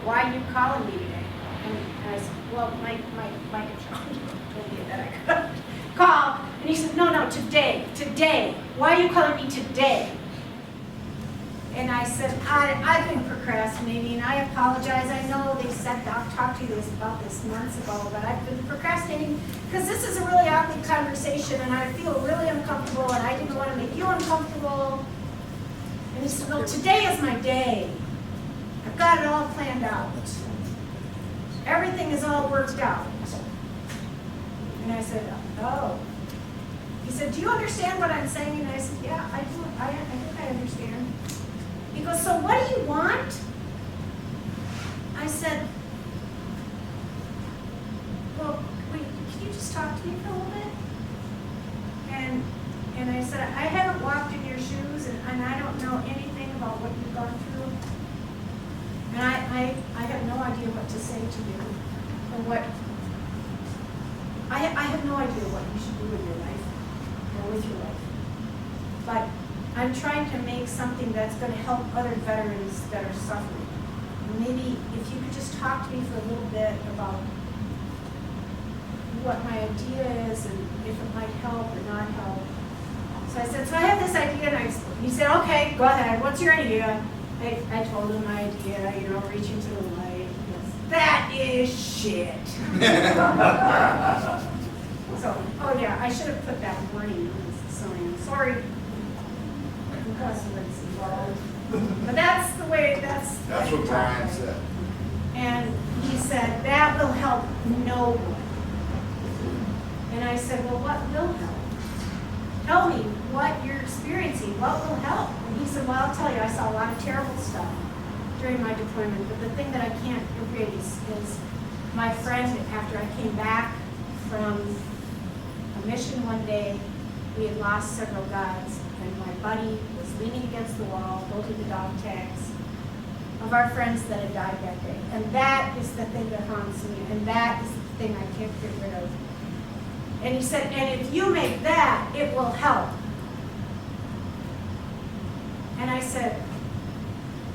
Speaker 2: why are you calling me today? And I said, well, Mike and Sean told me that I could call. And he said, no, today. Why are you calling me today? And I said, I've been procrastinating. I apologize. I know they said Doc talked to you about this months ago, but I've been procrastinating because this is a really awkward conversation, and I feel really uncomfortable, and I didn't want to make you uncomfortable. And he said, well, today is my day. I've got it all planned out. Everything is all worked out. And I said, oh. He said, do you understand what I'm saying? And I said, yeah, I do. I think I understand. He goes, so what do you want? I said, well, wait, can you just talk to me for a little bit? And I said, I haven't walked in your shoes, and I don't know anything about what you've gone through. And I have no idea what to say to you, or what, I have no idea what you should do with your life, or with your life. But I'm trying to make something that's going to help other veterans that are suffering. And maybe if you could just talk to me for a little bit about what my idea is, and if it might help or not help. So I said, so I have this idea, and he said, okay, go ahead, what's your idea? I told him my idea, you know, reaching to the light. He goes, that is shit. So, oh yeah, I should have put that warning on this sign. Sorry. Because it's involved. But that's the way, that's
Speaker 1: what Brian said.
Speaker 2: And he said, that will help no one. And I said, well, what will help? Tell me what you're experiencing, what will help? And he said, well, I'll tell you, I saw a lot of terrible stuff during my deployment, but the thing that I can't erase is my friend, after I came back from a mission one day, we had lost several guys, and my buddy was leaning against the wall, holding the dog tags of our friends that had died that day. And that is the thing that haunts me, and that is the thing I can't get rid of. And he said, and if you make that, it will help. And I said,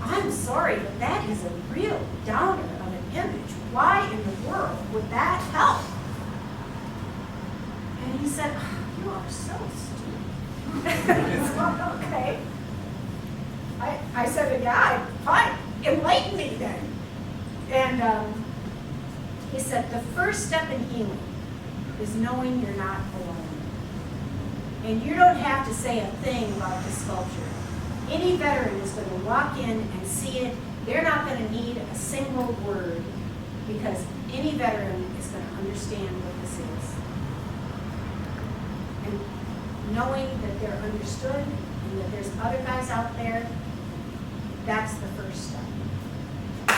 Speaker 2: I'm sorry, but that is a real downer of an image. Why in the world would that help? And he said, oh, you are so stupid. Okay. I said, yeah, fine, enlighten me then. And he said, the first step in healing is knowing you're not alone. And you don't have to say a thing about the sculpture. Any veteran is going to walk in and see it. They're not going to need a single word because any veteran is going to understand what this is. And knowing that they're understood and that there's other guys out there, that's the first step. So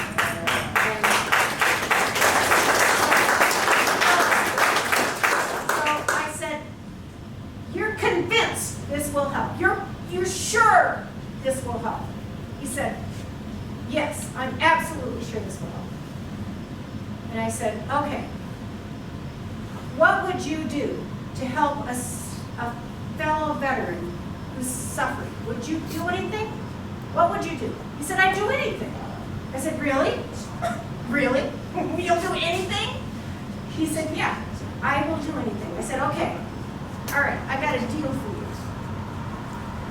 Speaker 2: I said, you're convinced this will help. You're sure this will help. He said, yes, I'm absolutely sure this will help. And I said, okay, what would you do to help a fellow veteran who's suffering? Would you do anything? What would you do? He said, I'd do anything. I said, really? Really? You'll do anything? He said, yeah, I will do anything. I said, okay, all right, I got a deal for you.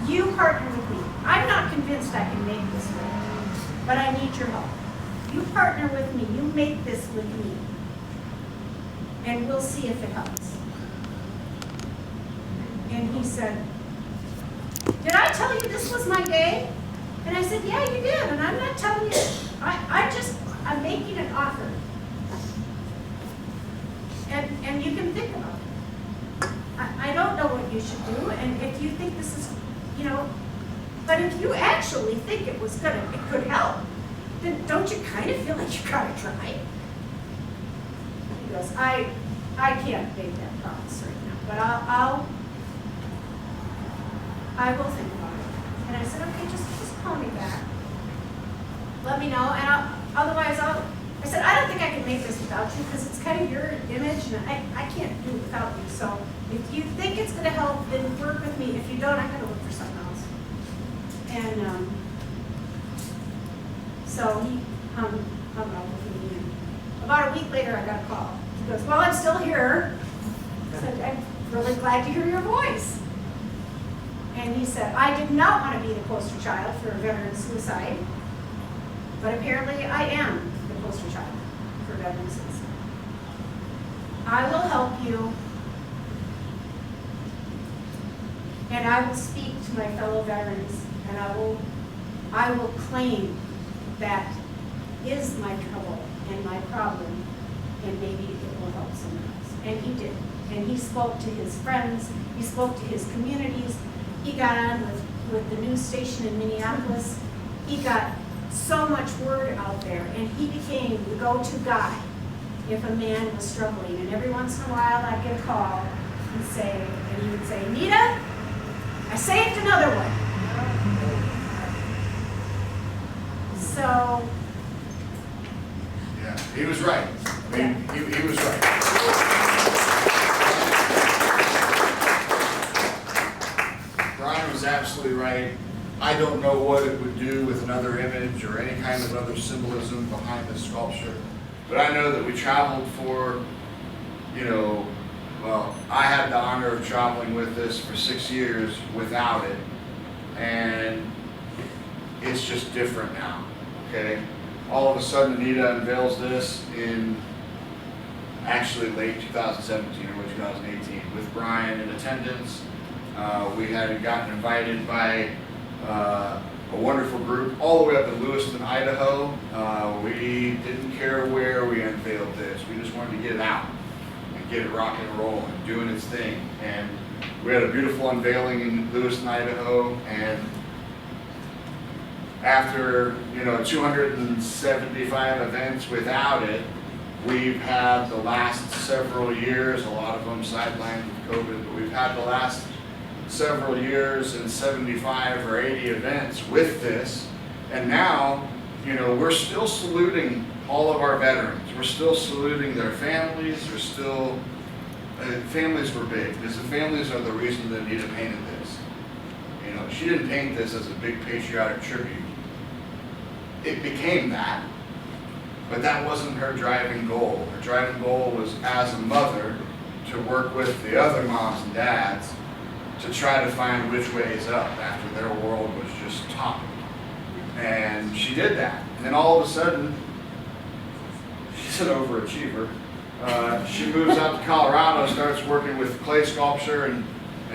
Speaker 2: You partner with me. I'm not convinced I can make this work, but I need your help. You partner with me. You make this with me. And we'll see if it helps. And he said, did I tell you this was my day? And I said, yeah, you did. And I'm not telling you. I'm making an offer. And you can think about it. I don't know what you should do. And if you think this is, but if you actually think it could help, then don't you kind of feel like you gotta try? He goes, I can't make that promise right now, but I will think about it. And I said, okay, just call me back. Let me know, and otherwise I said, I don't think I can make this without you because it's kind of your image and I can't do it without you. So if you think it's gonna help, then work with me. If you don't, I gotta look for something else. And so he hung up with me. And about a week later, I got a call. He goes, well, I'm still here. I said, I'm really glad to hear your voice. And he said, I did not want to be the poster child for veteran suicide, but apparently I am the poster child for veteran suicide. I will help you, and I will speak to my fellow veterans, and I will claim that is my trouble and my problem, and maybe it will help someone else. And he did. And he spoke to his friends, he spoke to his communities, he got on with the news station in Minneapolis. He got so much word out there, and he became the go-to guy if a man was struggling. And every once in a while, I'd get a call and he would say, Anita, I saved another one. So.
Speaker 1: Yeah, he was right. I mean, he was right. Brian was absolutely right. I don't know what it would do with another image or any kind of other symbolism behind the sculpture, but I know that we traveled for, I had the honor of traveling with this for 6 years without it, and it's just different now, okay? All of a sudden, Anita unveils this in actually late 2017 or 2018 with Brian in attendance. We had gotten invited by a wonderful group all the way up in Lewiston, Idaho. We didn't care where we unveiled this. We just wanted to get it out and get it rocking and rolling, doing its thing. And we had a beautiful unveiling in Lewiston, Idaho. And after 275 events without it, we've had the last several years, a lot of them sidelined with COVID, but we've had the last several years and 75 or 80 events with this. And now, we're still saluting all of our veterans. We're still saluting their families. We're still families were big, because the families are the reason that Anita painted this. You know, she didn't paint this as a big patriotic tribute. It became that, but that wasn't her driving goal. Her driving goal was, as a mother, to work with the other moms and dads to try to find which way is up after their world was just toppling. And she did that. And then all of a sudden, she's an overachiever. She moves out to Colorado, starts working with clay sculpture and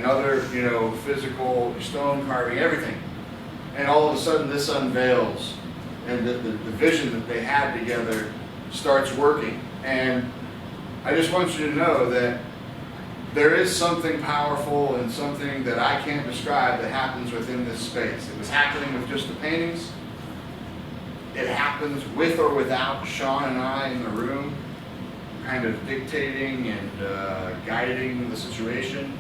Speaker 1: other, you know, physical stone carving, everything. And all of a sudden this unveils, and the vision that they had together starts working. And I just want you to know that there is something powerful and something that I can't describe that happens within this space. It was happening with just the paintings. It happens with or without Sean and I in the room, kind of dictating and guiding the situation.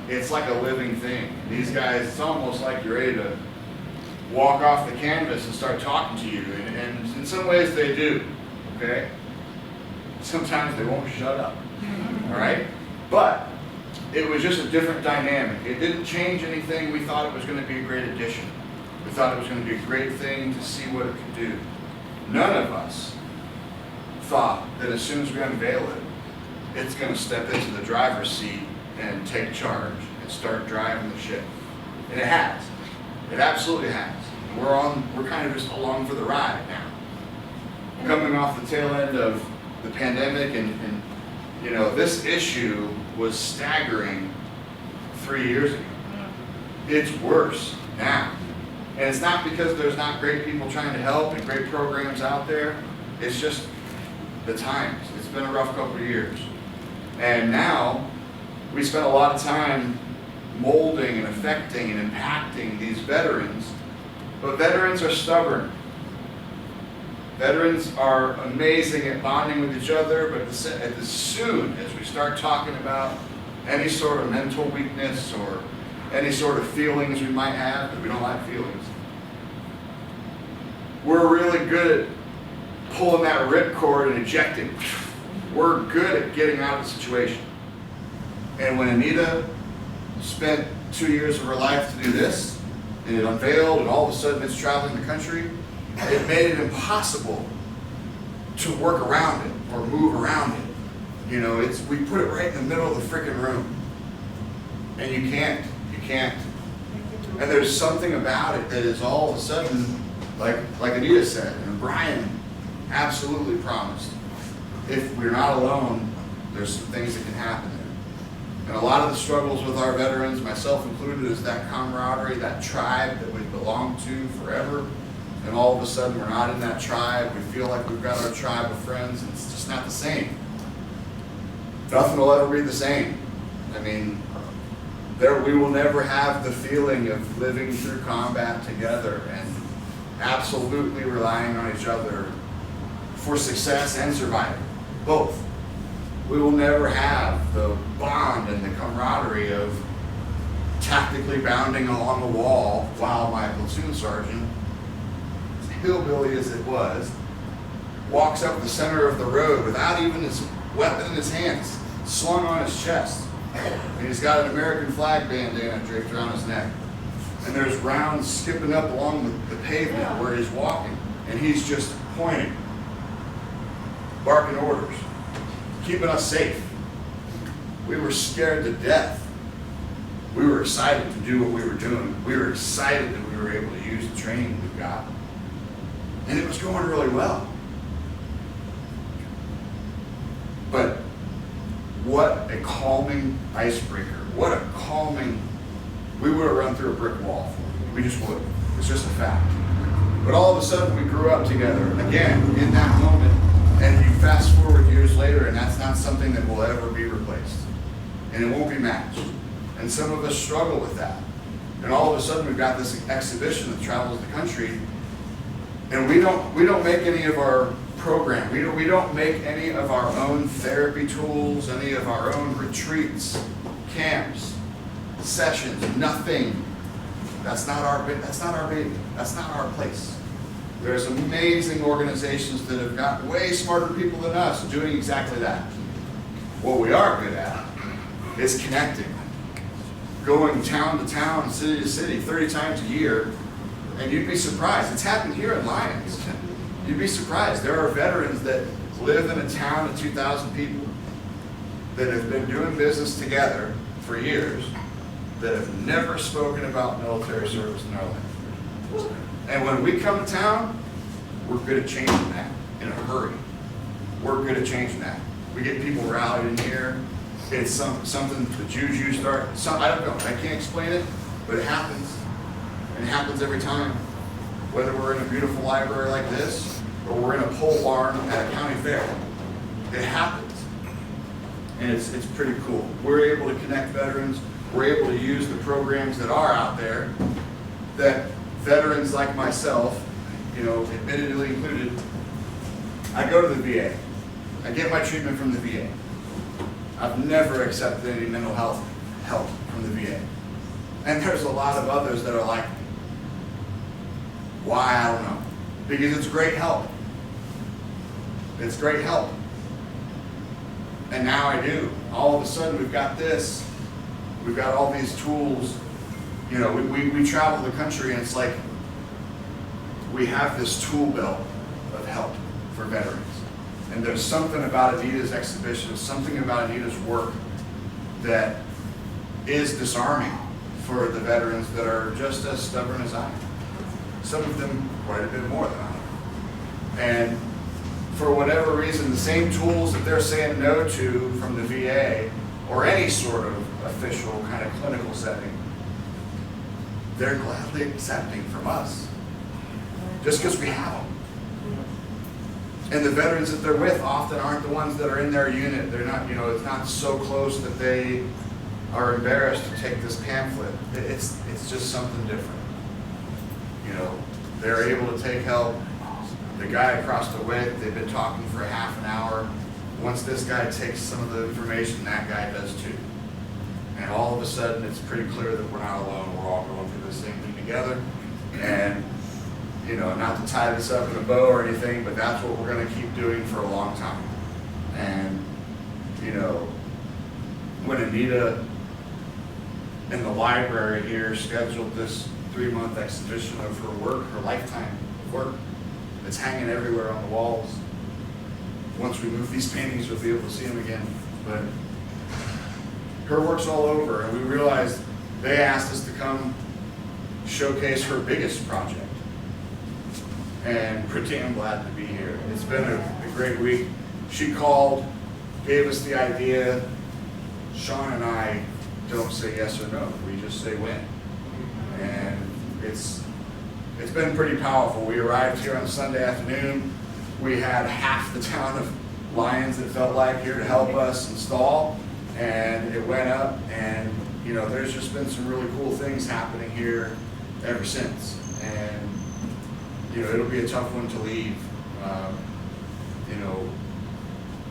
Speaker 1: It's like a living thing. These guys, it's almost like you're ready to walk off the canvas and start talking to you. And in some ways they do, okay? Sometimes they won't shut up, all right? But it was just a different dynamic. It didn't change anything. We thought it was going to be a great addition. We thought it was going to be a great thing to see what it could do. None of us thought that as soon as we unveil it, it's going to step into the driver's seat and take charge and start driving the ship. And it has. It absolutely has. And we're kind of just along for the ride now. Coming off the tail end of the pandemic, and you know, this issue was staggering 3 years ago. It's worse now. And it's not because there's not great people trying to help and great programs out there. It's just the times. It's been a rough couple of years. And now we spend a lot of time molding and affecting and impacting these veterans, but veterans are stubborn. Veterans are amazing at bonding with each other, but as soon as we start talking about any sort of mental weakness or any sort of feelings we might have, because we don't like feelings, we're really good at pulling that ripcord and ejecting. We're good at getting out of the situation. And when Anita spent 2 years of her life to do this, and it unveiled, and all of a sudden it's traveling the country, it made it impossible to work around it or move around it. You know, we put it right in the middle of the freaking room. And you can't. And there's something about it that is all of a sudden, like Anita said, and Brian absolutely promised, if we're not alone, there's some things that can happen there. And a lot of the struggles with our veterans, myself included, is that camaraderie, that tribe that we've belonged to forever. And all of a sudden we're not in that tribe. We feel like we've got our tribe of friends, and it's just not the same. Nothing will ever be the same. I mean, we will never have the feeling of living through combat together and absolutely relying on each other for success and survival, both. We will never have the bond and the camaraderie of tactically bounding along the wall while my platoon sergeant, hillbilly as it was, walks up the center of the road without even his weapon in his hands, slung on his chest. And he's got an American flag bandana draped around his neck. And there's rounds skipping up along the pavement where he's walking. And he's just pointing, barking orders, keeping us safe. We were scared to death. We were excited to do what we were doing. We were excited that we were able to use the training we've got. And it was going really well. But what a calming icebreaker. What a calming, we would have run through a brick wall. We just would. It's just a fact. But all of a sudden we grew up together again in that moment. And you fast forward years later, and that's not something that will ever be replaced. And it won't be matched. And some of us struggle with that. And all of a sudden we've got this exhibition that travels the country. And we don't make any of our program. We don't make any of our own therapy tools, any of our own retreats, camps, sessions, nothing. That's not our baby. That's not our place. There's amazing organizations that have got way smarter people than us doing exactly that. What we are good at is connecting. Going town to town, city to city, 30 times a year, and you'd be surprised. It's happened here in Lyons. You'd be surprised. There are veterans that live in a town of 2,000 people that have been doing business together for years that have never spoken about military service in their life. And when we come to town, we're good at changing that in a hurry. We're good at changing that. We get people rallied in here. It's something the juju start. I don't know. I can't explain it, but it happens. And it happens every time. Whether we're in a beautiful library like this or we're in a pole barn at a county fair, it happens. And it's pretty cool. We're able to connect veterans. We're able to use the programs that are out there that veterans like myself, admittedly included, I go to the VA. I get my treatment from the VA. I've never accepted any mental health help from the VA. And there's a lot of others that are like me. Why? I don't know. Because it's great help. It's great help. And now I do. All of a sudden we've got this. We've got all these tools. We travel the country and it's like we have this tool belt of help for veterans. And there's something about Anita's exhibition, something about Anita's work that is disarming for the veterans that are just as stubborn as I am. Some of them quite a bit more than I am. And for whatever reason, the same tools that they're saying no to from the VA or any sort of official kind of clinical setting, they're gladly accepting from us just because we have them. And the veterans that they're with often aren't the ones that are in their unit. They're not, it's not so close that they are embarrassed to take this pamphlet. It's just something different. They're able to take help. The guy across the way, they've been talking for a half an hour. Once this guy takes some of the information, that guy does too. And all of a sudden, it's pretty clear that we're not alone. We're all going through the same thing together. And not to tie this up in a bow or anything, but that's what we're going to keep doing for a long time. And, when Anita and the library here scheduled this 3-month exhibition of her work, her lifetime of work, that's hanging everywhere on the walls. Once we move these paintings, we'll be able to see them again. But her work's all over, and we realized they asked us to come showcase her biggest project. And pretty I'm glad to be here. It's been a great week. She called, gave us the idea. Sean and I don't say yes or no. We just say when. And it's been pretty powerful. We arrived here on Sunday afternoon. We had half the town of Lyons, it felt like, here to help us install. And it went up, and there's just been some really cool things happening here ever since. And it'll be a tough one to leave.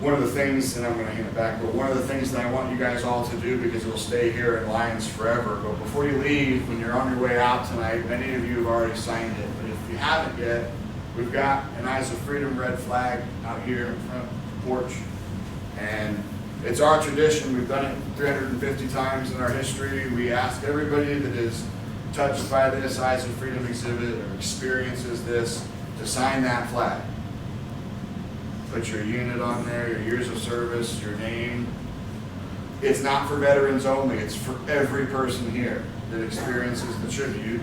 Speaker 1: One of the things, and I'm going to hand it back, but one of the things that I want you guys all to do, because it'll stay here in Lyons forever, but before you leave, when you're on your way out tonight, many of you have already signed it, but if you haven't yet, we've got an Eyes of Freedom red flag out here in front of the porch. And it's our tradition. We've done it 350 times in our history. We ask everybody that is touched by this Eyes of Freedom exhibit or experiences this to sign that flag. Put your unit on there, your years of service, your name. It's not for veterans only. It's for every person here that experiences the tribute.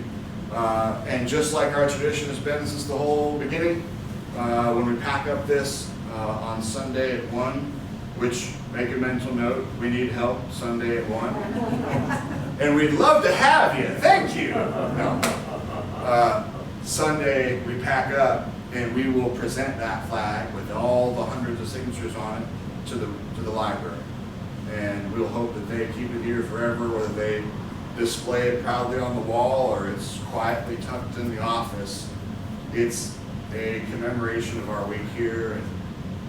Speaker 1: And just like our tradition has been since the whole beginning, when we pack up this on Sunday at 1, which, make a mental note, we need help Sunday at 1. And we'd love to have you. Thank you. No. Sunday, we pack up, and we will present that flag with all the hundreds of signatures on it to the library. And we'll hope that they keep it here forever, whether they display it proudly on the wall or it's quietly tucked in the office. It's a commemoration of our week here, and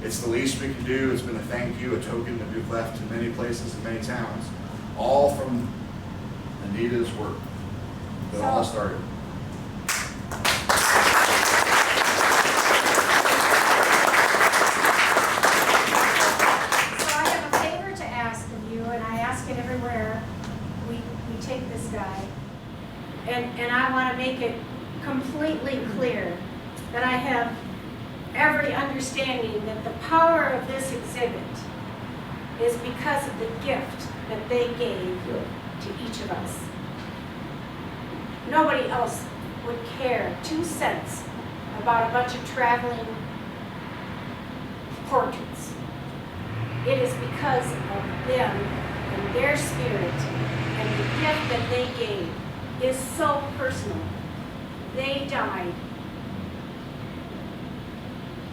Speaker 1: it's the least we can do. It's been a thank you, a token that we've left in many places and many towns, all from Anita's work that all started.
Speaker 2: So I have a favor very understanding that the power of this exhibit is because of the gift that they gave to each of us. Nobody else would care 2 cents about a bunch of traveling portraits. It is because of them and their spirit and the gift that they gave is so personal. They died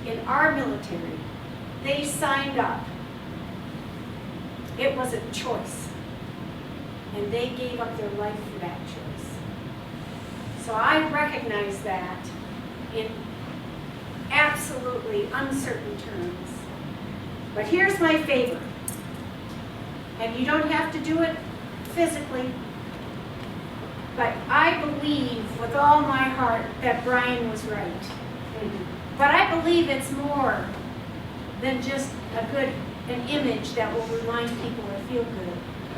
Speaker 2: in our military. They signed up. It was a choice. And they gave up their life for that choice. So I recognize that in absolutely uncertain terms. But here's my favor. And you don't have to do it physically. But I believe with all my heart that Brian was right. But I believe it's more than just an image that will remind people or feel good.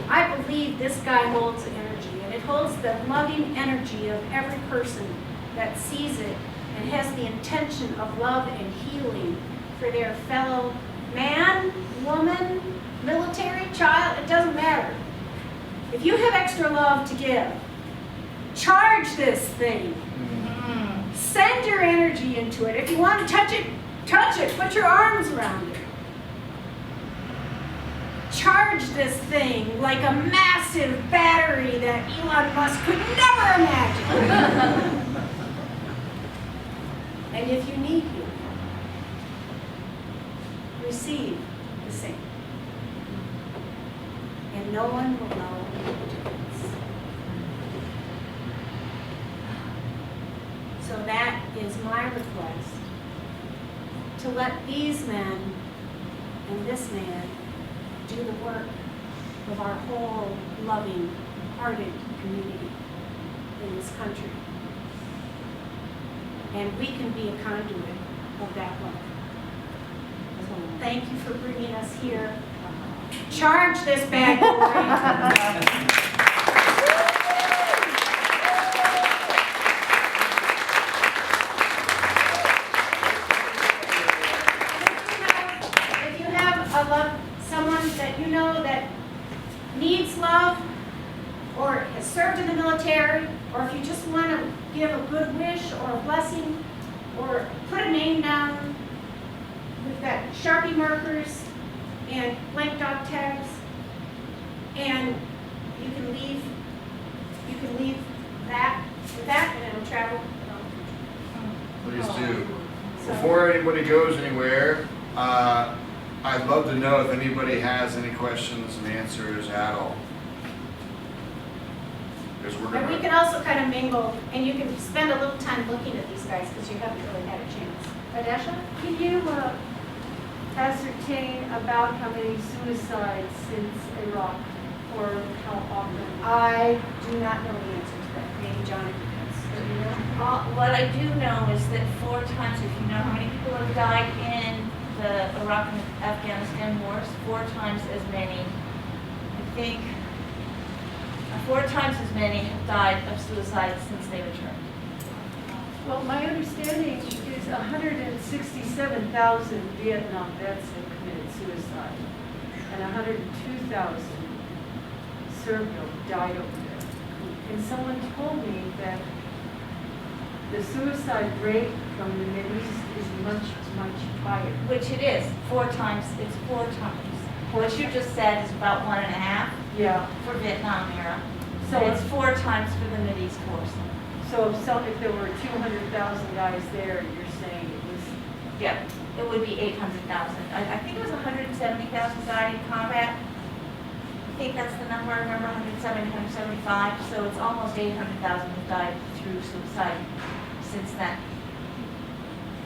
Speaker 2: I believe this guy holds energy, and it holds the loving energy of every person that sees it and has the intention of love and healing for their fellow man, woman, military, child, it doesn't matter. If you have extra love to give, charge this thing. Send your energy into it. If you want to touch it, touch it. Put your arms around it. Charge this thing like a massive battery that Elon Musk could never imagine. And if you need healing, receive the same. And no one will know the difference. So that is my request, to let these men and this man do the work of our whole loving, hearted community in this country. And we can be a conduit of that love. So thank you for bringing us here. Charge this bad boy. Someone that you know that needs love or has served in the military, or if you just want to give a good wish or a blessing or put a name down, we've got Sharpie markers and blank dot tags, and you can leave that with that and it'll travel.
Speaker 1: Please do.
Speaker 2: So-
Speaker 1: Before anybody goes anywhere, I'd love to know if anybody has any questions and answers at all. Because we're
Speaker 2: And we
Speaker 1: gonna,
Speaker 2: can also kind of mingle, and you can spend a little time looking at these guys because you haven't really had a chance. Adesha?
Speaker 6: Can you ascertain about how many suicides since Iraq, or how often?
Speaker 2: I do not know the answer to that. Maybe Johnny does. Do you know?
Speaker 3: What I do know is that 4 times, if you know how many people have died in the Iraq and Afghanistan wars, 4 times as many, I think, 4 times as many have died of suicide since they returned.
Speaker 6: Well, my understanding is 167,000 Vietnam vets have committed suicide, and 102,000 Serbians died over there. And someone told me that the suicide rate from the Middle East is much, much higher.
Speaker 3: Which it is, 4 times, it's 4 times. What you just said is about 1.5
Speaker 6: Yeah.
Speaker 3: for Vietnam era.
Speaker 6: So
Speaker 3: So it's 4 times for the Mideast course.
Speaker 6: So if there were 200,000 guys there, you're saying it was,
Speaker 3: Yeah, it would be 800,000. I think it was 170,000 died in combat. I think that's the number, I remember 170, 175. So it's almost 800,000 have died through suicide since then.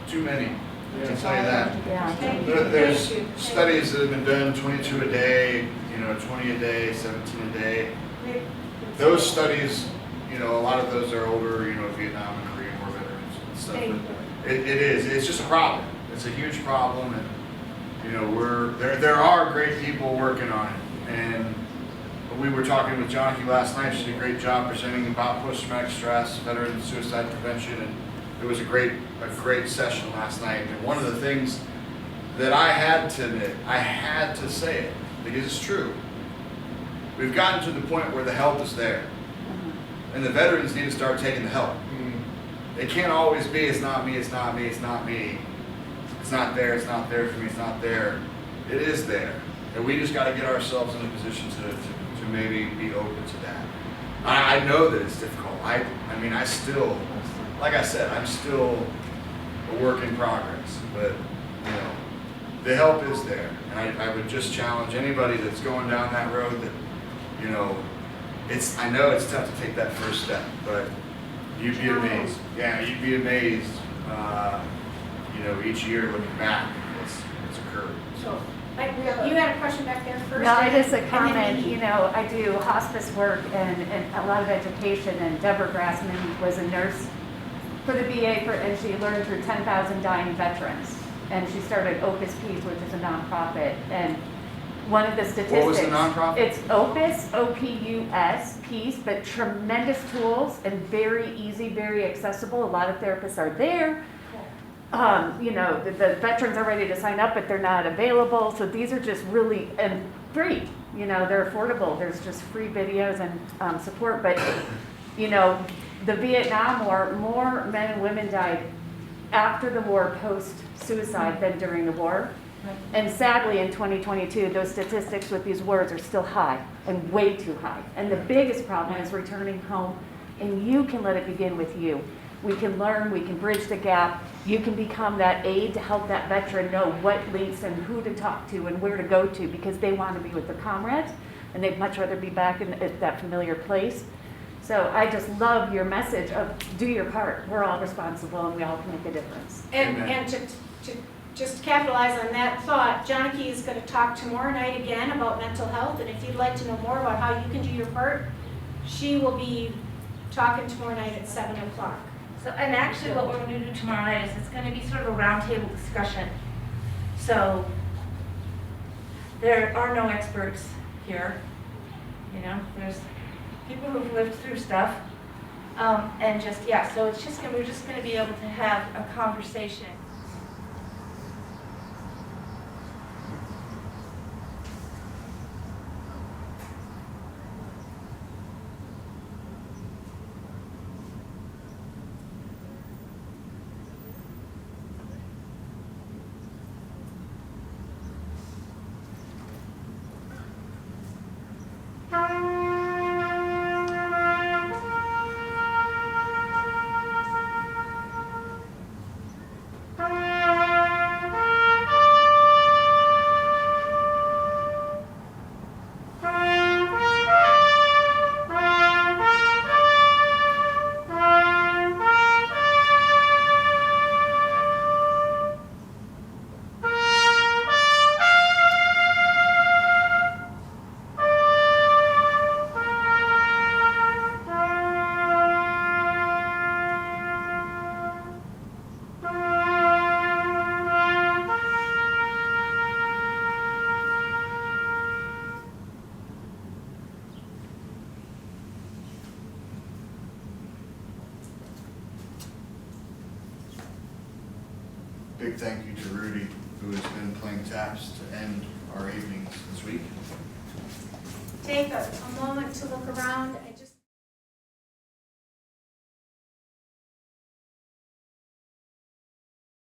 Speaker 1: too many, I can tell you that.
Speaker 3: Yeah.
Speaker 2: Thank you.
Speaker 1: There's
Speaker 2: Thank you.
Speaker 1: studies that have been done, 22 a day, 20 a day, 17 a day. Those studies, a lot of those are older, Vietnam and Korean War veterans and stuff.
Speaker 2: Thank
Speaker 1: But it is, it's just a problem. It's a huge problem, and, there are great people working on it. And we were talking with Johnny last night. She did a great job presenting about post-traumatic stress, veteran suicide prevention, and it was a great session last night. And one of the things that I had to admit, I had to say it, because it's true. We've gotten to the point where the help is there. And the veterans need to start taking the help. It can't always be, it's not me, it's not me, it's not me. It's not there for me, it's not there. It is there. And we just got to get ourselves in a position to maybe be open to that. I know that it's difficult. I mean, I still, like I said, I'm still a work in progress. But, you know, the help is there. And I would just challenge anybody that's going down that road that, you know, I know it's tough to take that first step, but you'd be amazed. Yeah, you'd be amazed, you know, each year looking back, it's occurred.
Speaker 2: So, you had a question back there first?
Speaker 7: No, I just a
Speaker 2: and then
Speaker 7: comment,
Speaker 2: me.
Speaker 7: you know, I do hospice work and a lot of education, and Deborah Grassman was a nurse for the VA, and she learned through 10,000 dying veterans. And she started Opus Peace, which is a nonprofit, and one of the statistics.
Speaker 1: What was the nonprofit?
Speaker 7: It's Opus, O-P-U-S, Peace, but tremendous tools and very easy, very accessible. A lot of therapists are there. You know, the veterans are ready to sign up, but they're not available. So these are just really, and free, you know, they're affordable. There's just free videos and support. But, you know, the Vietnam War, more men and women died after the war, post-suicide, than during the war. And sadly, in 2022, those statistics with these words are still high and way too high. And the biggest problem is returning home, and you can let it begin with you. We can learn, we can bridge the gap. You can become that aid to help that veteran know what links and who to talk to and where to go to, because they want to be with their comrades and they'd much rather be back at that familiar place. So I just love your message of do your part. We're all responsible and we all can make a difference.
Speaker 2: And to just capitalize on that thought, Johnny is going to talk tomorrow night again about mental health, and if you'd like to know more about how you can do your part, she will be talking tomorrow night at 7 o'clock.
Speaker 3: So, and actually what we're going to do tomorrow night is it's going to be sort of a roundtable discussion. So there are no experts here. You know, there's people who've lived through stuff. And just, yeah, so it's just we're just going to be able to have a conversation.
Speaker 1: Big thank you to Rudy, who has been playing taps to end our evenings this week.
Speaker 2: Take a moment to look around.